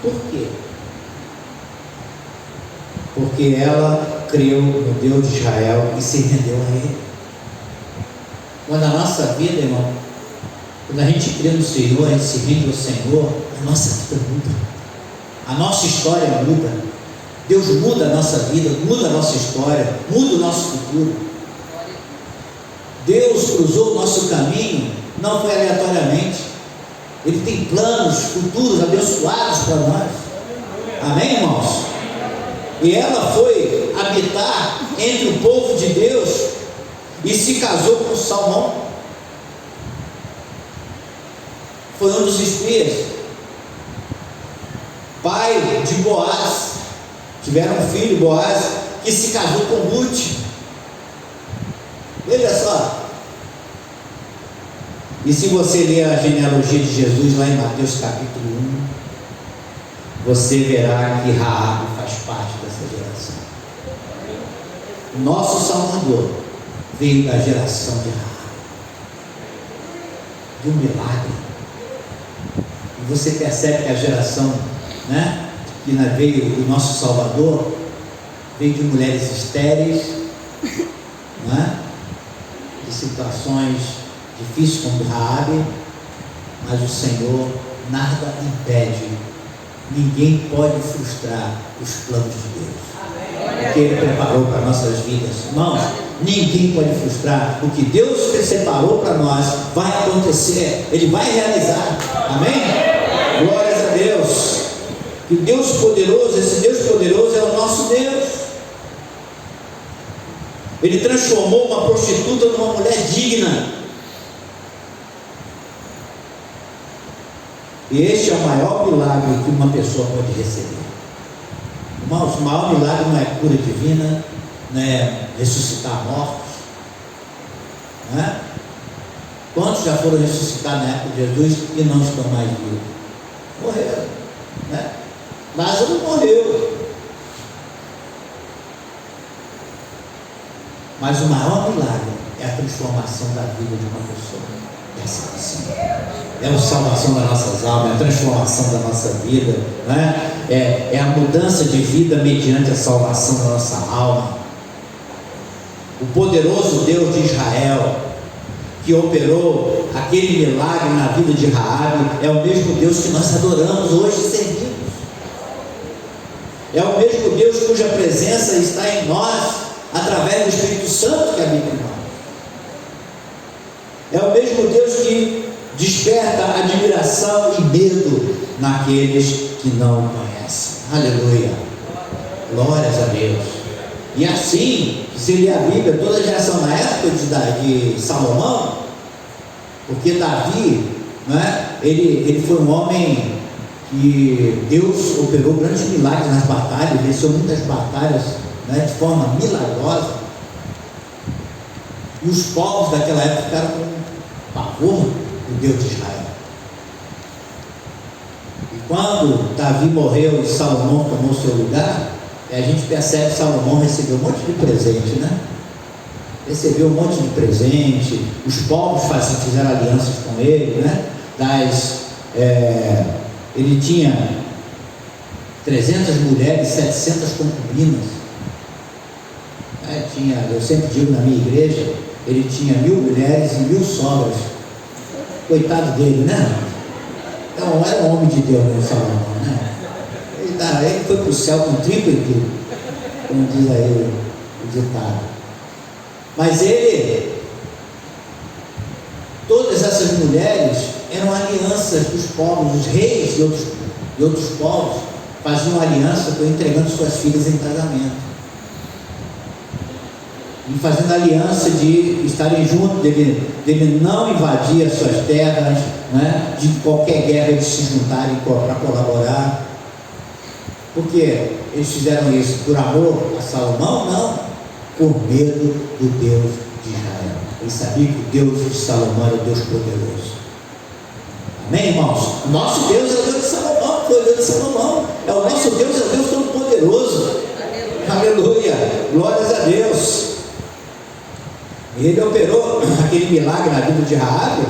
Por quê? Porque ela creu no Deus de Israel e se rendeu a Ele. Quando a nossa vida, irmão, quando a gente crê no Senhor, a gente se rende ao Senhor, a nossa vida muda, a nossa história muda. Deus muda a nossa vida, muda a nossa história, muda o nosso futuro. Deus cruzou o nosso caminho, não foi aleatoriamente. Ele tem planos futuros abençoados para nós. Amém, irmãos? E ela foi habitar entre o povo de Deus e se casou com Salmão. Foi um dos espias, pai de Boaz. Tiveram um filho, Boaz, que se casou com Ruth. Veja só. E se você ler a genealogia de Jesus lá em Mateus capítulo 1, você verá que Raabe faz parte dessa geração. O nosso Salvador veio da geração de Raabe, de um milagre. E você percebe que a geração, né, que veio do nosso Salvador, veio de mulheres estéreis, né, de situações difíceis como Raabe, mas o Senhor nada impede, ninguém pode frustrar os planos de Deus, o que Ele preparou para nossas vidas. Irmãos, ninguém pode frustrar o que Deus separou para nós. Vai acontecer, Ele vai realizar. Amém? Glórias a Deus. E Deus poderoso, esse Deus poderoso é o nosso Deus. Ele transformou uma prostituta numa mulher digna. E este é o maior milagre que uma pessoa pode receber. Irmãos, o maior milagre não é cura divina, não é ressuscitar mortos, não é? Quantos já foram ressuscitados na época de Jesus e não estão mais vivos? Morreram, né? Lázaro morreu. Mas o maior milagre é a transformação da vida de uma pessoa. É a salvação. É a salvação das nossas almas, é a transformação da nossa vida, né? É a mudança de vida mediante a salvação da nossa alma. O poderoso Deus de Israel, que operou aquele milagre na vida de Raabe, é o mesmo Deus que nós adoramos hoje e servimos. É o mesmo Deus cuja presença está em nós, através do Espírito Santo que habita em nós. É o mesmo Deus que desperta admiração e medo naqueles que não o conhecem. Aleluia. Glórias a Deus. E assim, se ler a Bíblia, toda a geração na época de Salomão, porque Davi, né, ele foi um homem que Deus operou grandes milagres nas batalhas, venceu muitas batalhas, né, de forma milagrosa. E os povos daquela época ficaram com pavor do Deus de Israel. E quando Davi morreu e Salomão tomou seu lugar, a gente percebe que Salomão recebeu um monte de presente, né? Recebeu um monte de presente, os povos fizeram alianças com ele, né? Ele tinha 300 mulheres, 700 concubinas. Eu sempre digo na minha igreja, ele tinha 1000 mulheres e 1000 sogras. Coitado dele, né? Então era um homem de Deus, né, Salomão, né? Ele foi para o céu com triplo e tudo, como diz aí o ditado. Mas todas essas mulheres eram alianças dos povos, dos reis de outros povos, faziam aliança entregando suas filhas em casamento, e fazendo aliança de estarem juntos, dele não invadir as suas terras, né? De qualquer guerra eles se juntarem para colaborar. Porque eles fizeram isso por amor a Salomão? Não, por medo do Deus de Israel. Eles sabiam que o Deus de Salomão era o Deus poderoso. Amém, irmãos? O nosso Deus é o Deus de Salomão, foi o Deus de Salomão. É o nosso Deus, é o Deus Todo-Poderoso. Aleluia, glórias a Deus. E ele operou aquele milagre na vida de Raabe,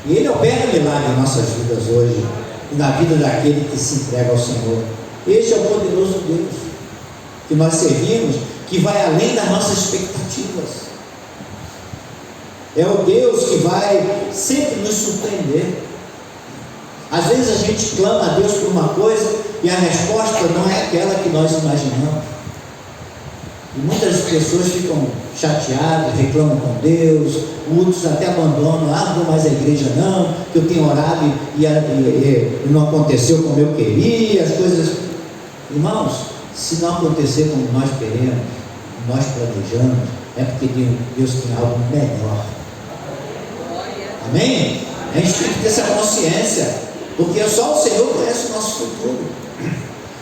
e ele opera milagre em nossas vidas hoje, e na vida daquele que se entrega ao Senhor. Este é o poderoso Deus que nós servimos, que vai além das nossas expectativas. É o Deus que vai sempre nos surpreender. Às vezes a gente clama a Deus por uma coisa e a resposta não é aquela que nós imaginamos. E muitas pessoas ficam chateadas, reclamam com Deus, muitos até abandonam, não vou mais à igreja não, que eu tenho orado e não aconteceu como eu queria, as coisas. Irmãos, se não acontecer como nós queremos, nós planejamos, é porque Deus tem algo melhor. Amém? A gente tem que ter essa consciência, porque só o Senhor conhece o nosso futuro.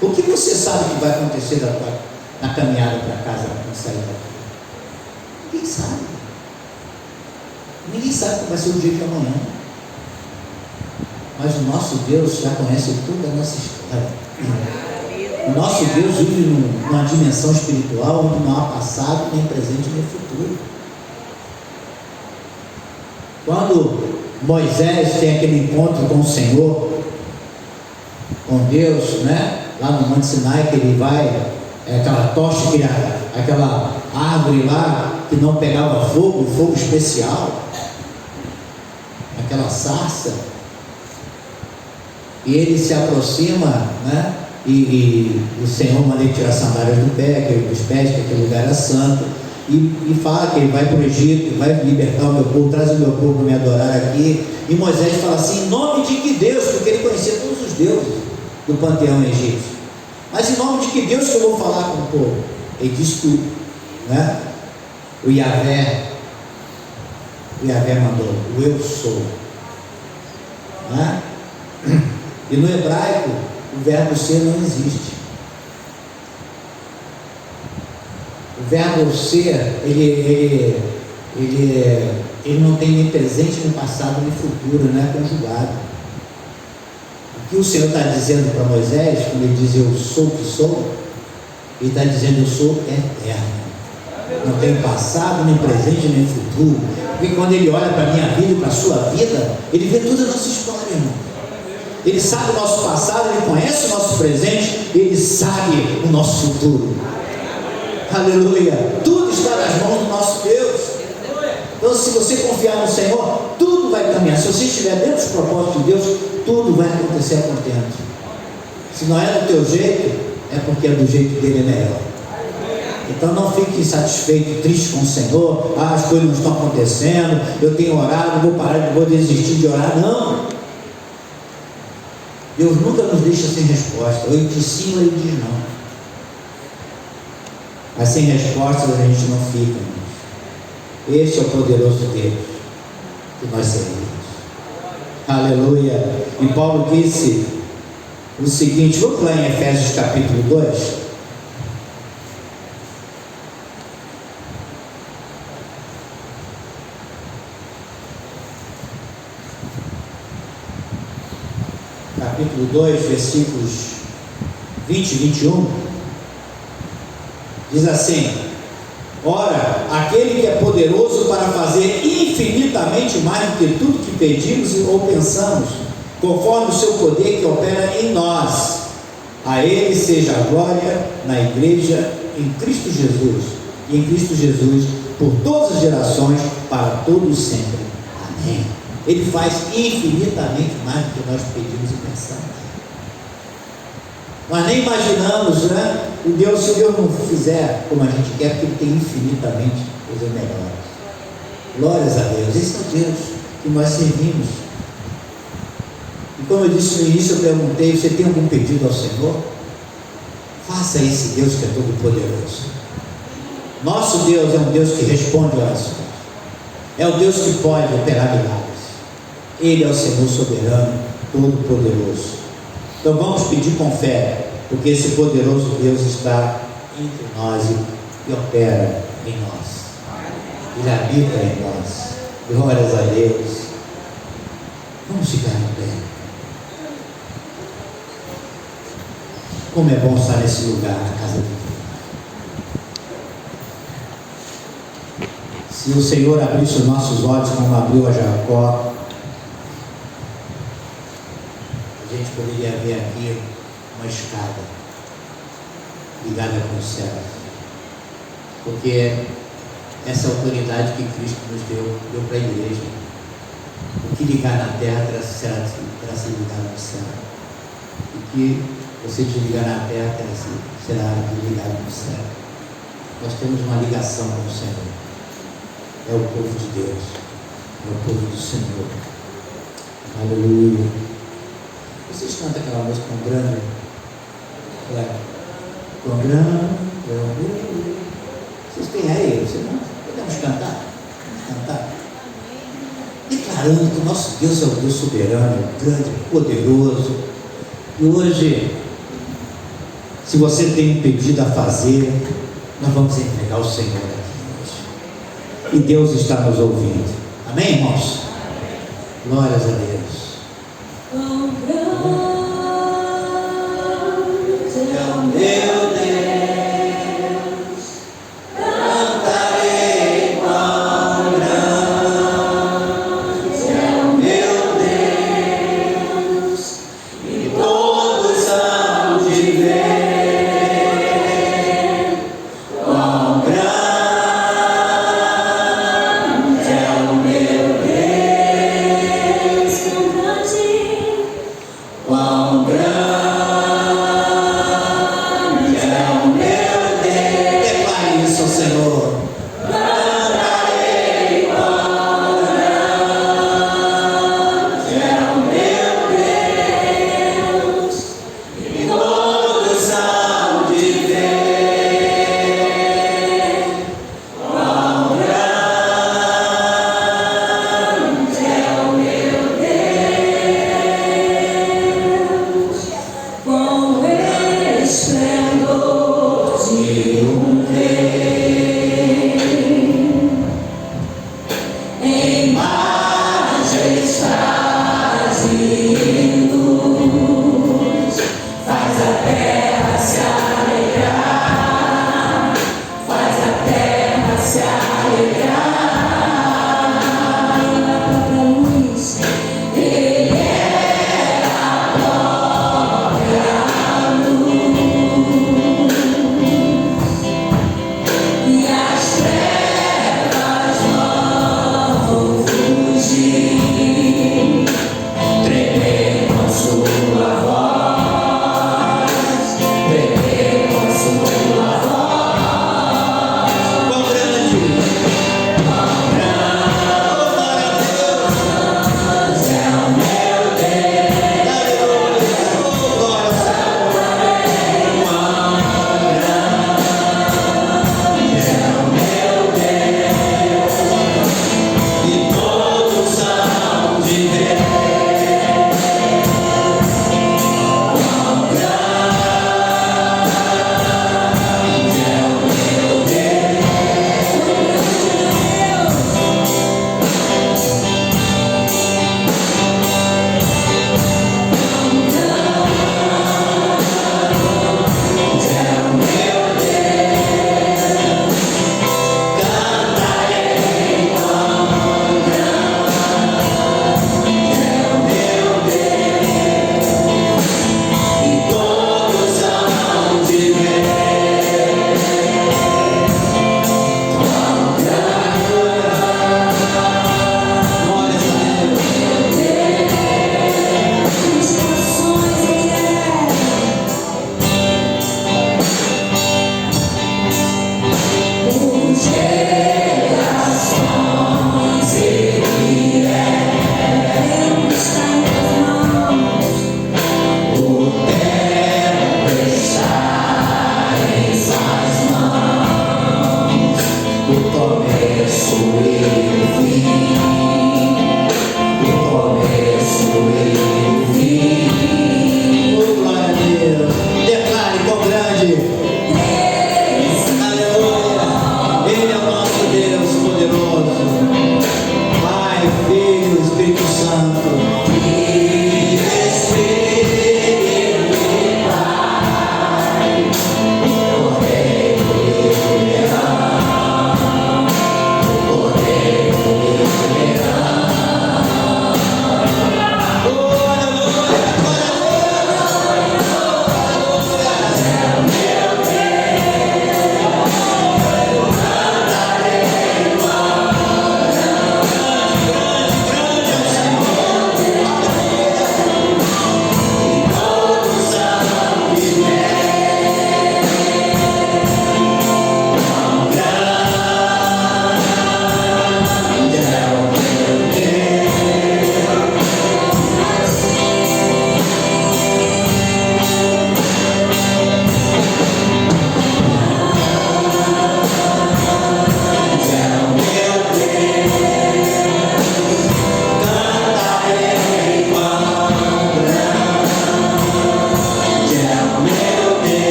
O que você sabe que vai acontecer na caminhada para casa, quando sair daqui? Ninguém sabe. Ninguém sabe como vai ser o dia de amanhã. Mas o nosso Deus já conhece toda a nossa história. O nosso Deus vive numa dimensão espiritual onde não há passado, nem presente, nem futuro. Quando Moisés tem aquele encontro com o Senhor, com Deus, né? Lá no Monte Sinai, que ele vai, aquela tocha, aquela árvore lá que não pegava fogo, fogo especial, aquela sarça, e ele se aproxima, né? E o Senhor manda ele tirar as sandálias dos pés, que aquele lugar era santo, e fala que ele vai para o Egito, vai libertar o meu povo, traz o meu povo para me adorar aqui. E Moisés fala assim: em nome de que Deus? Porque ele conhecia todos os deuses do panteão egípcio. Mas em nome de que Deus que eu vou falar com o povo? Ele diz tudo, né? O Yahvé mandou, o eu sou, né? E no hebraico o verbo ser não existe. O verbo ser, ele não tem nem presente, nem passado, nem futuro, não é conjugado. O que o Senhor está dizendo para Moisés, quando ele diz eu sou o que sou, ele está dizendo eu sou eterno. Não tem passado, nem presente, nem futuro. Porque quando ele olha para a minha vida e para a sua vida, ele vê toda a nossa história, irmão. Ele sabe o nosso passado, ele conhece o nosso presente, ele sabe o nosso futuro. Aleluia! Tudo está nas mãos do nosso Deus. Então, se você confiar no Senhor, tudo vai caminhar. Se você estiver dentro dos propósitos de Deus, tudo vai acontecer a contento. Se não é do teu jeito, é porque é do jeito dele é melhor. Então não fique insatisfeito, triste com o Senhor. As coisas não estão acontecendo, eu tenho orado, vou parar, vou desistir de orar. Não. Deus nunca nos deixa sem resposta. Ou ele diz sim ou ele diz não. Mas sem respostas a gente não fica, irmãos. Este é o poderoso Deus que nós servimos. Aleluia. E Paulo disse o seguinte, vamos lá em Efésios capítulo 2. Capítulo 2, versículos 20 e 21, diz assim: ora, aquele que é poderoso para fazer infinitamente mais do que tudo que pedimos ou pensamos, conforme o seu poder que opera em nós, a ele seja a glória na igreja em Cristo Jesus, e em Cristo Jesus por todas as gerações, para todos sempre. Amém. Ele faz infinitamente mais do que nós pedimos e pensamos. Nós nem imaginamos, né? Se Deus não fizer como a gente quer, porque Ele tem infinitamente coisas melhores. Glórias a Deus. Esse é o Deus que nós servimos. E como eu disse no início, eu perguntei: você tem algum pedido ao Senhor? Faça a esse Deus que é todo poderoso. Nosso Deus é um Deus que responde orações, é o Deus que pode operar milagres. Ele é o Senhor soberano, todo poderoso. Então vamos pedir com fé, porque esse poderoso Deus está entre nós e opera em nós. Ele habita em nós. Glórias a Deus. Vamos ficar em pé. Como é bom estar nesse lugar, na casa de Deus. Se o Senhor abrisse os nossos olhos como abriu a Jacó, a gente poderia ver aqui uma escada ligada com o céu, porque essa autoridade que Cristo nos deu para a igreja. O que ligar na terra terá ser ligado no céu, o que você desligar na terra será ligado no céu. Nós temos uma ligação com o Senhor. É o povo de Deus, é o povo do Senhor. Aleluia. Vocês cantam aquela música com grande? Com grande. Vocês têm aí? Vocês não? Podemos cantar? Vamos cantar. Declarando que o nosso Deus é o Deus soberano, grande, poderoso. E hoje, se você tem um pedido a fazer, nós vamos entregar ao Senhor aqui hoje. E Deus está nos ouvindo. Amém, irmãos? Glórias a Deus. Quão grande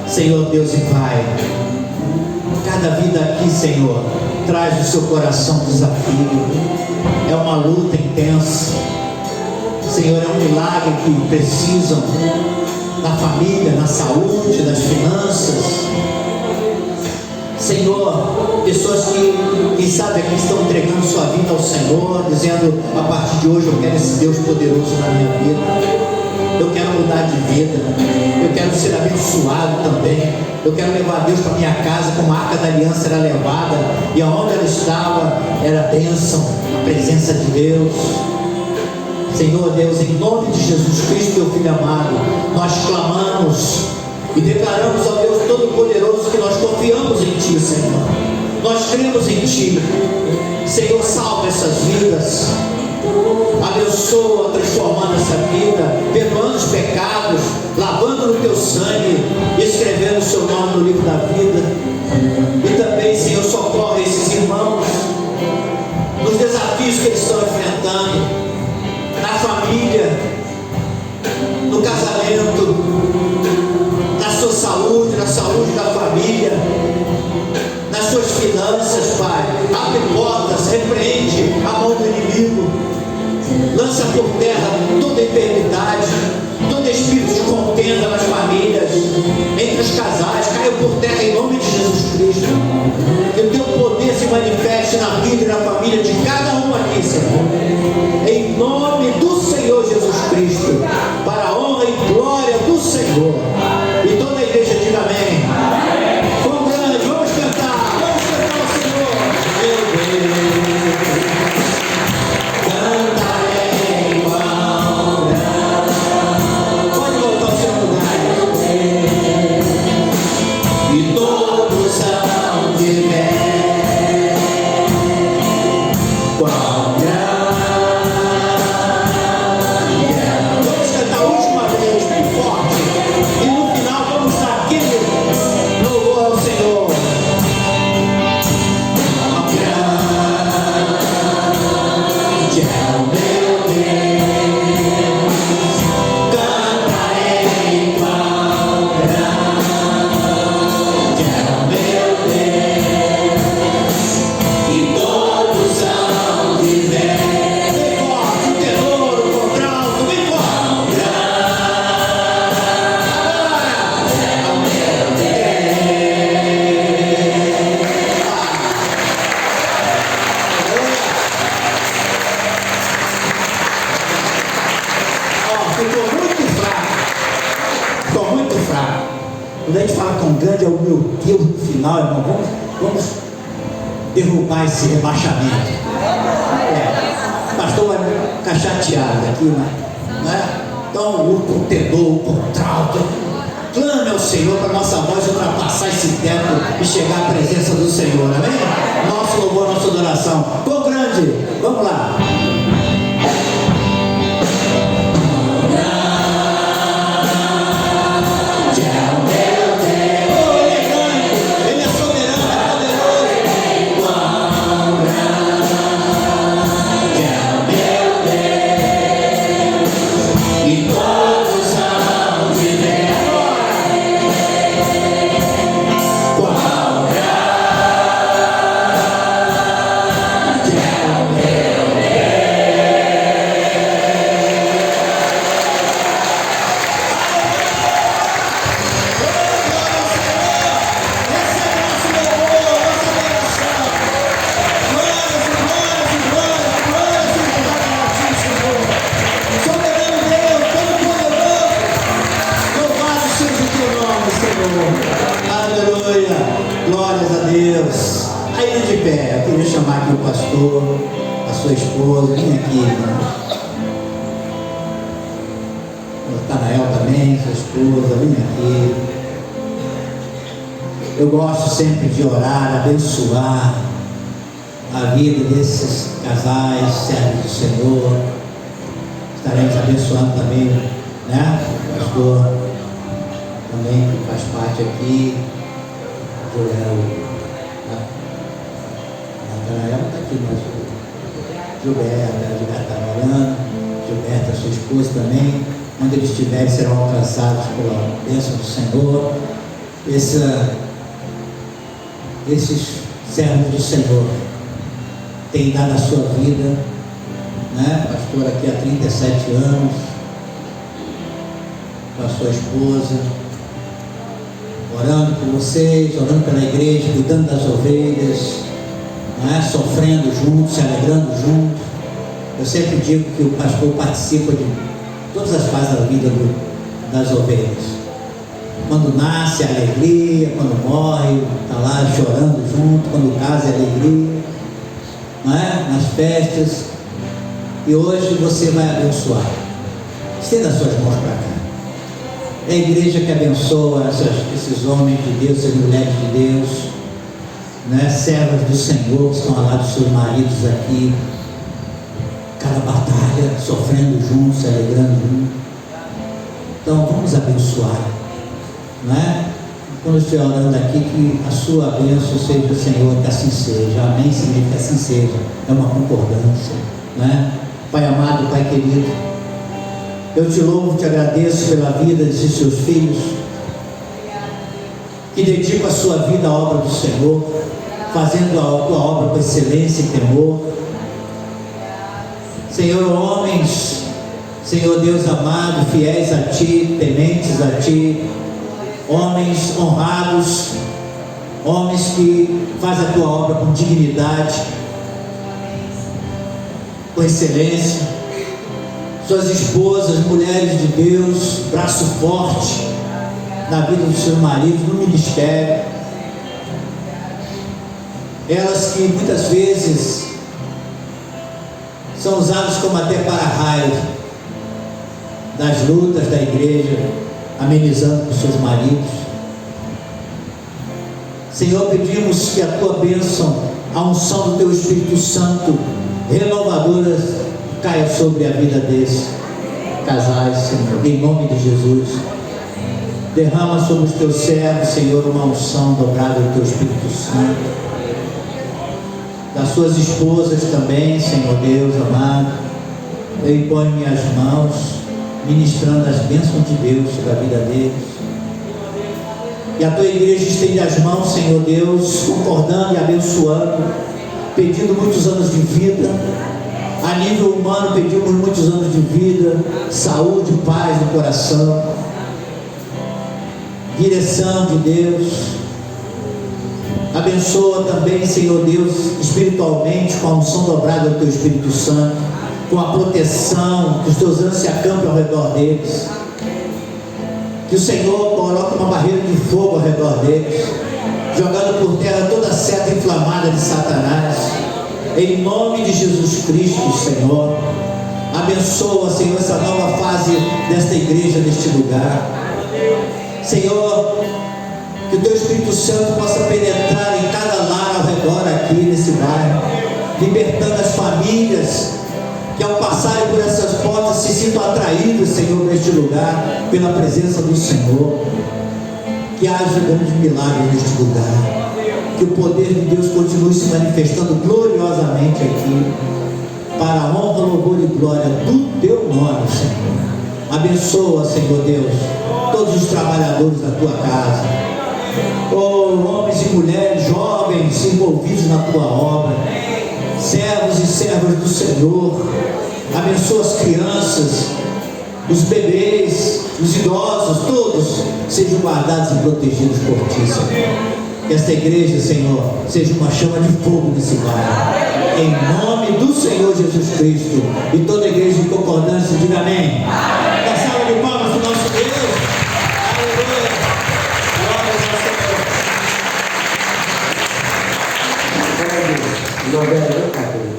Senhor Deus e Pai, cada vida aqui, Senhor, traz no seu coração um desafio, é uma luta intensa, Senhor, é um milagre que precisam na família, na saúde, nas finanças, Senhor, pessoas que sabem que estão entregando sua vida ao Senhor, dizendo, a partir de hoje eu quero esse Deus poderoso na minha vida. Eu quero mudar de vida, eu quero ser abençoado também, eu quero levar Deus para minha casa, como a arca da aliança era levada, e aonde ela estava era bênção, a presença de Deus. Senhor Deus, em nome de Jesus Cristo, teu Filho amado, nós clamamos e declaramos ao Deus Todo-Poderoso que nós confiamos em Ti, Senhor, nós cremos em Ti. Senhor, salva essas vidas, abençoa, transformando essa vida, perdoando os pecados, lavando no teu sangue, escrevendo o seu nome no livro da vida. E também, Senhor, socorre esses irmãos nos desafios que eles estão enfrentando, na família, no casamento, na sua saúde, na saúde da família, nas suas finanças, Pai. Abre portas, repreende a mão do inimigo, lança por terra toda enfermidade, todo espírito de contenda nas famílias, entre os casais, Cristo. Que o teu poder se manifeste na vida e na família de cada um aqui, Senhor. Em nome do Senhor Jesus Cristo. Para a honra e glória do Senhor. E toda a igreja diga amém. Quão grande, vamos cantar ao Senhor. Meu Deus. Cantarei quão grande. Pode voltar ao seu lugar. E todos hão de ver quão grande. Vamos cantar a última vez, bem forte. E no final vamos dar aquele louvor ao Senhor. Quão grande é o meu Deus. Cantarei quão grande é o meu Deus. E todos hão de ver. Bem forte, o tenor, o contralto, bem forte. É o meu Ficou muito fraco. Ficou muito fraco. Quando a gente fala tão grande, é o meu Deus no final, irmão. Vamos derrubar esse rebaixamento. O pastor vai ficar chateado aqui, né? Então, o tenor, o contralto, clame ao Senhor para nossa voz ultrapassar esse teto e chegar à presença do Senhor, amém? Nosso louvor, nossa adoração. Quão grande, vamos lá. Ele é soberano, é poderoso. E todos hão de ver quão grande é o meu Aleluia, glórias a Deus. Ainda de pé, eu queria chamar aqui o pastor, a sua esposa, vem aqui, irmão. O Natanael também, sua esposa, vem aqui. Eu gosto sempre de orar, abençoar a vida desses casais, servos do Senhor. Estaremos abençoando também, né, pastor? Também que faz parte aqui, Joel, Natanael está aqui, mas o Gilberto está trabalhando, Gilberto, sua esposa também, onde eles estiverem serão alcançados pela bênção do Senhor. Esses servos do Senhor têm dado a sua vida, né? Pastor aqui há 37 anos, com a sua esposa, orando por vocês, orando pela igreja, cuidando das ovelhas, né? Sofrendo juntos, se alegrando juntos. Eu sempre digo que o pastor participa de todas as fases da vida das ovelhas. Quando nasce, é alegria; quando morre, está lá chorando junto; quando casa, é alegria, não é? Nas festas. E hoje você vai abençoar. Estenda as suas mãos para cá. É a igreja que abençoa esses homens de Deus, essas mulheres de Deus, né? Servas do Senhor, que estão ao lado dos seus maridos aqui, cada batalha, sofrendo juntos, se alegrando juntos. Então vamos abençoar, não é? Quando eu estiver orando aqui, que a sua bênção seja do Senhor, que assim seja. Amém, Senhor, que assim seja. É uma concordância, né? Pai amado, Pai querido, eu te louvo, te agradeço pela vida desses seus filhos, que dedicam a sua vida à obra do Senhor, fazendo a tua obra com excelência e temor. Senhor, homens, Senhor Deus amado, fiéis a Ti, tementes a Ti, homens honrados, homens que fazem a tua obra com dignidade, com excelência, suas esposas, mulheres de Deus, braço forte na vida dos seus maridos, no ministério, elas que muitas vezes são usadas como até para-raio das lutas da igreja, amenizando com seus maridos. Senhor, pedimos que a tua bênção, a unção do teu Espírito Santo renovadora caia sobre a vida desses casais, Senhor, em nome de Jesus. Derrama sobre os teus servos, Senhor, uma unção dobrada do teu Espírito Santo, das suas esposas também, Senhor Deus amado. Eu imponho minhas mãos, ministrando as bênçãos de Deus sobre a vida deles. E a tua igreja estende as mãos, Senhor Deus, concordando e abençoando, pedindo muitos anos de vida. A nível humano pedimos muitos anos de vida, saúde, paz no coração, direção de Deus. Abençoa também, Senhor Deus, espiritualmente, com a unção dobrada do teu Espírito Santo, com a proteção, que os teus anjos se acampem ao redor deles, que o Senhor coloque uma barreira de fogo ao redor deles, jogando por terra toda a seta inflamada de Satanás, em nome de Jesus Cristo, Senhor. Abençoa, Senhor, essa nova fase desta igreja, deste lugar, Senhor. Que o teu Espírito Santo possa penetrar em cada lar ao redor aqui nesse bairro, libertando as famílias que ao passarem por essas portas se sintam atraídas, Senhor, neste lugar, pela presença do Senhor. Que haja grandes milagres neste lugar, que o poder de Deus continue se manifestando gloriosamente aqui, para a honra, louvor e glória do teu nome, Senhor. Abençoa, Senhor Deus, todos os trabalhadores da tua casa, homens e mulheres, jovens envolvidos na tua obra, servos e servas do Senhor. Abençoa as crianças, os bebês, os idosos, todos sejam guardados e protegidos por ti, Senhor. Que esta igreja, Senhor, seja uma chama de fogo nesse bairro, em nome do Senhor Jesus Cristo. E toda a igreja em concordância diga amém. Uma salva de palmas para o nosso Deus. Aleluia.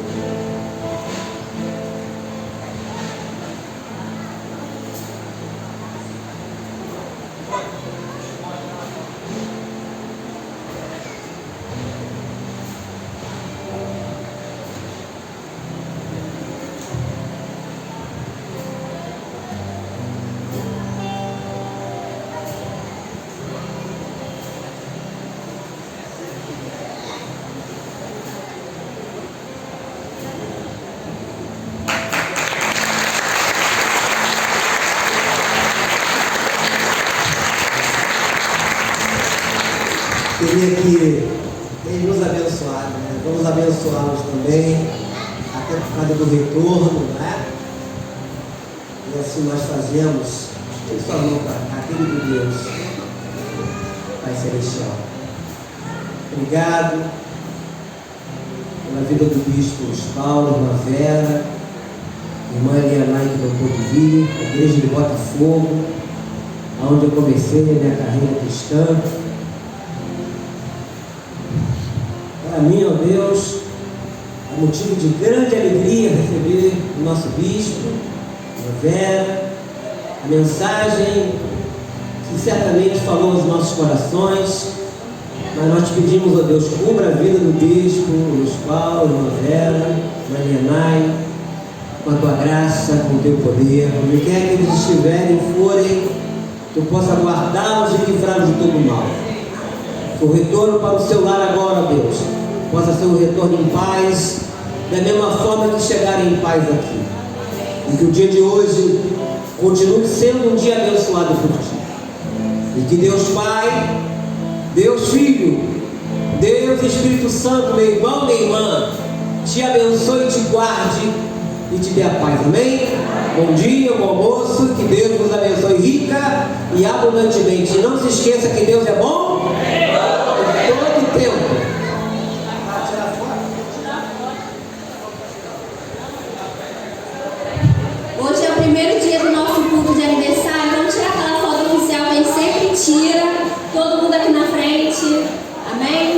Queria que eles nos abençoaram, né? Vamos abençoá-los também, até por causa do retorno, né? E assim nós fazemos, tem sua mão para cá, querido Deus, Pai Celestial. Obrigado pela vida do bispo Paulo, irmã Vera, irmã Elianai, que não pôde vir, a igreja de Botafogo, onde eu comecei a minha carreira cristã. Para mim, ó Deus, é motivo de grande alegria receber o nosso bispo, a Vera, a mensagem que certamente falou aos nossos corações, mas nós te pedimos, ó Deus, cubra a vida do bispo, Luiz Paulo, a Vera, a Elianai, com a tua graça, com o teu poder, onde quer que eles estiverem e forem, tu possa guardá-los e livrá-los de todo o mal. O retorno para o seu lar agora, ó Deus, possa ser um retorno em paz, da mesma forma que chegarem em paz aqui. E que o dia de hoje continue sendo um dia abençoado por ti. E que Deus Pai, Deus Filho, Deus Espírito Santo, meu irmão, minha irmã, te abençoe, te guarde e te dê a paz. Amém? Bom dia, bom almoço, que Deus vos abençoe rica e abundantemente. E não se esqueça que Deus é bom. Todo mundo aqui na frente. Amém?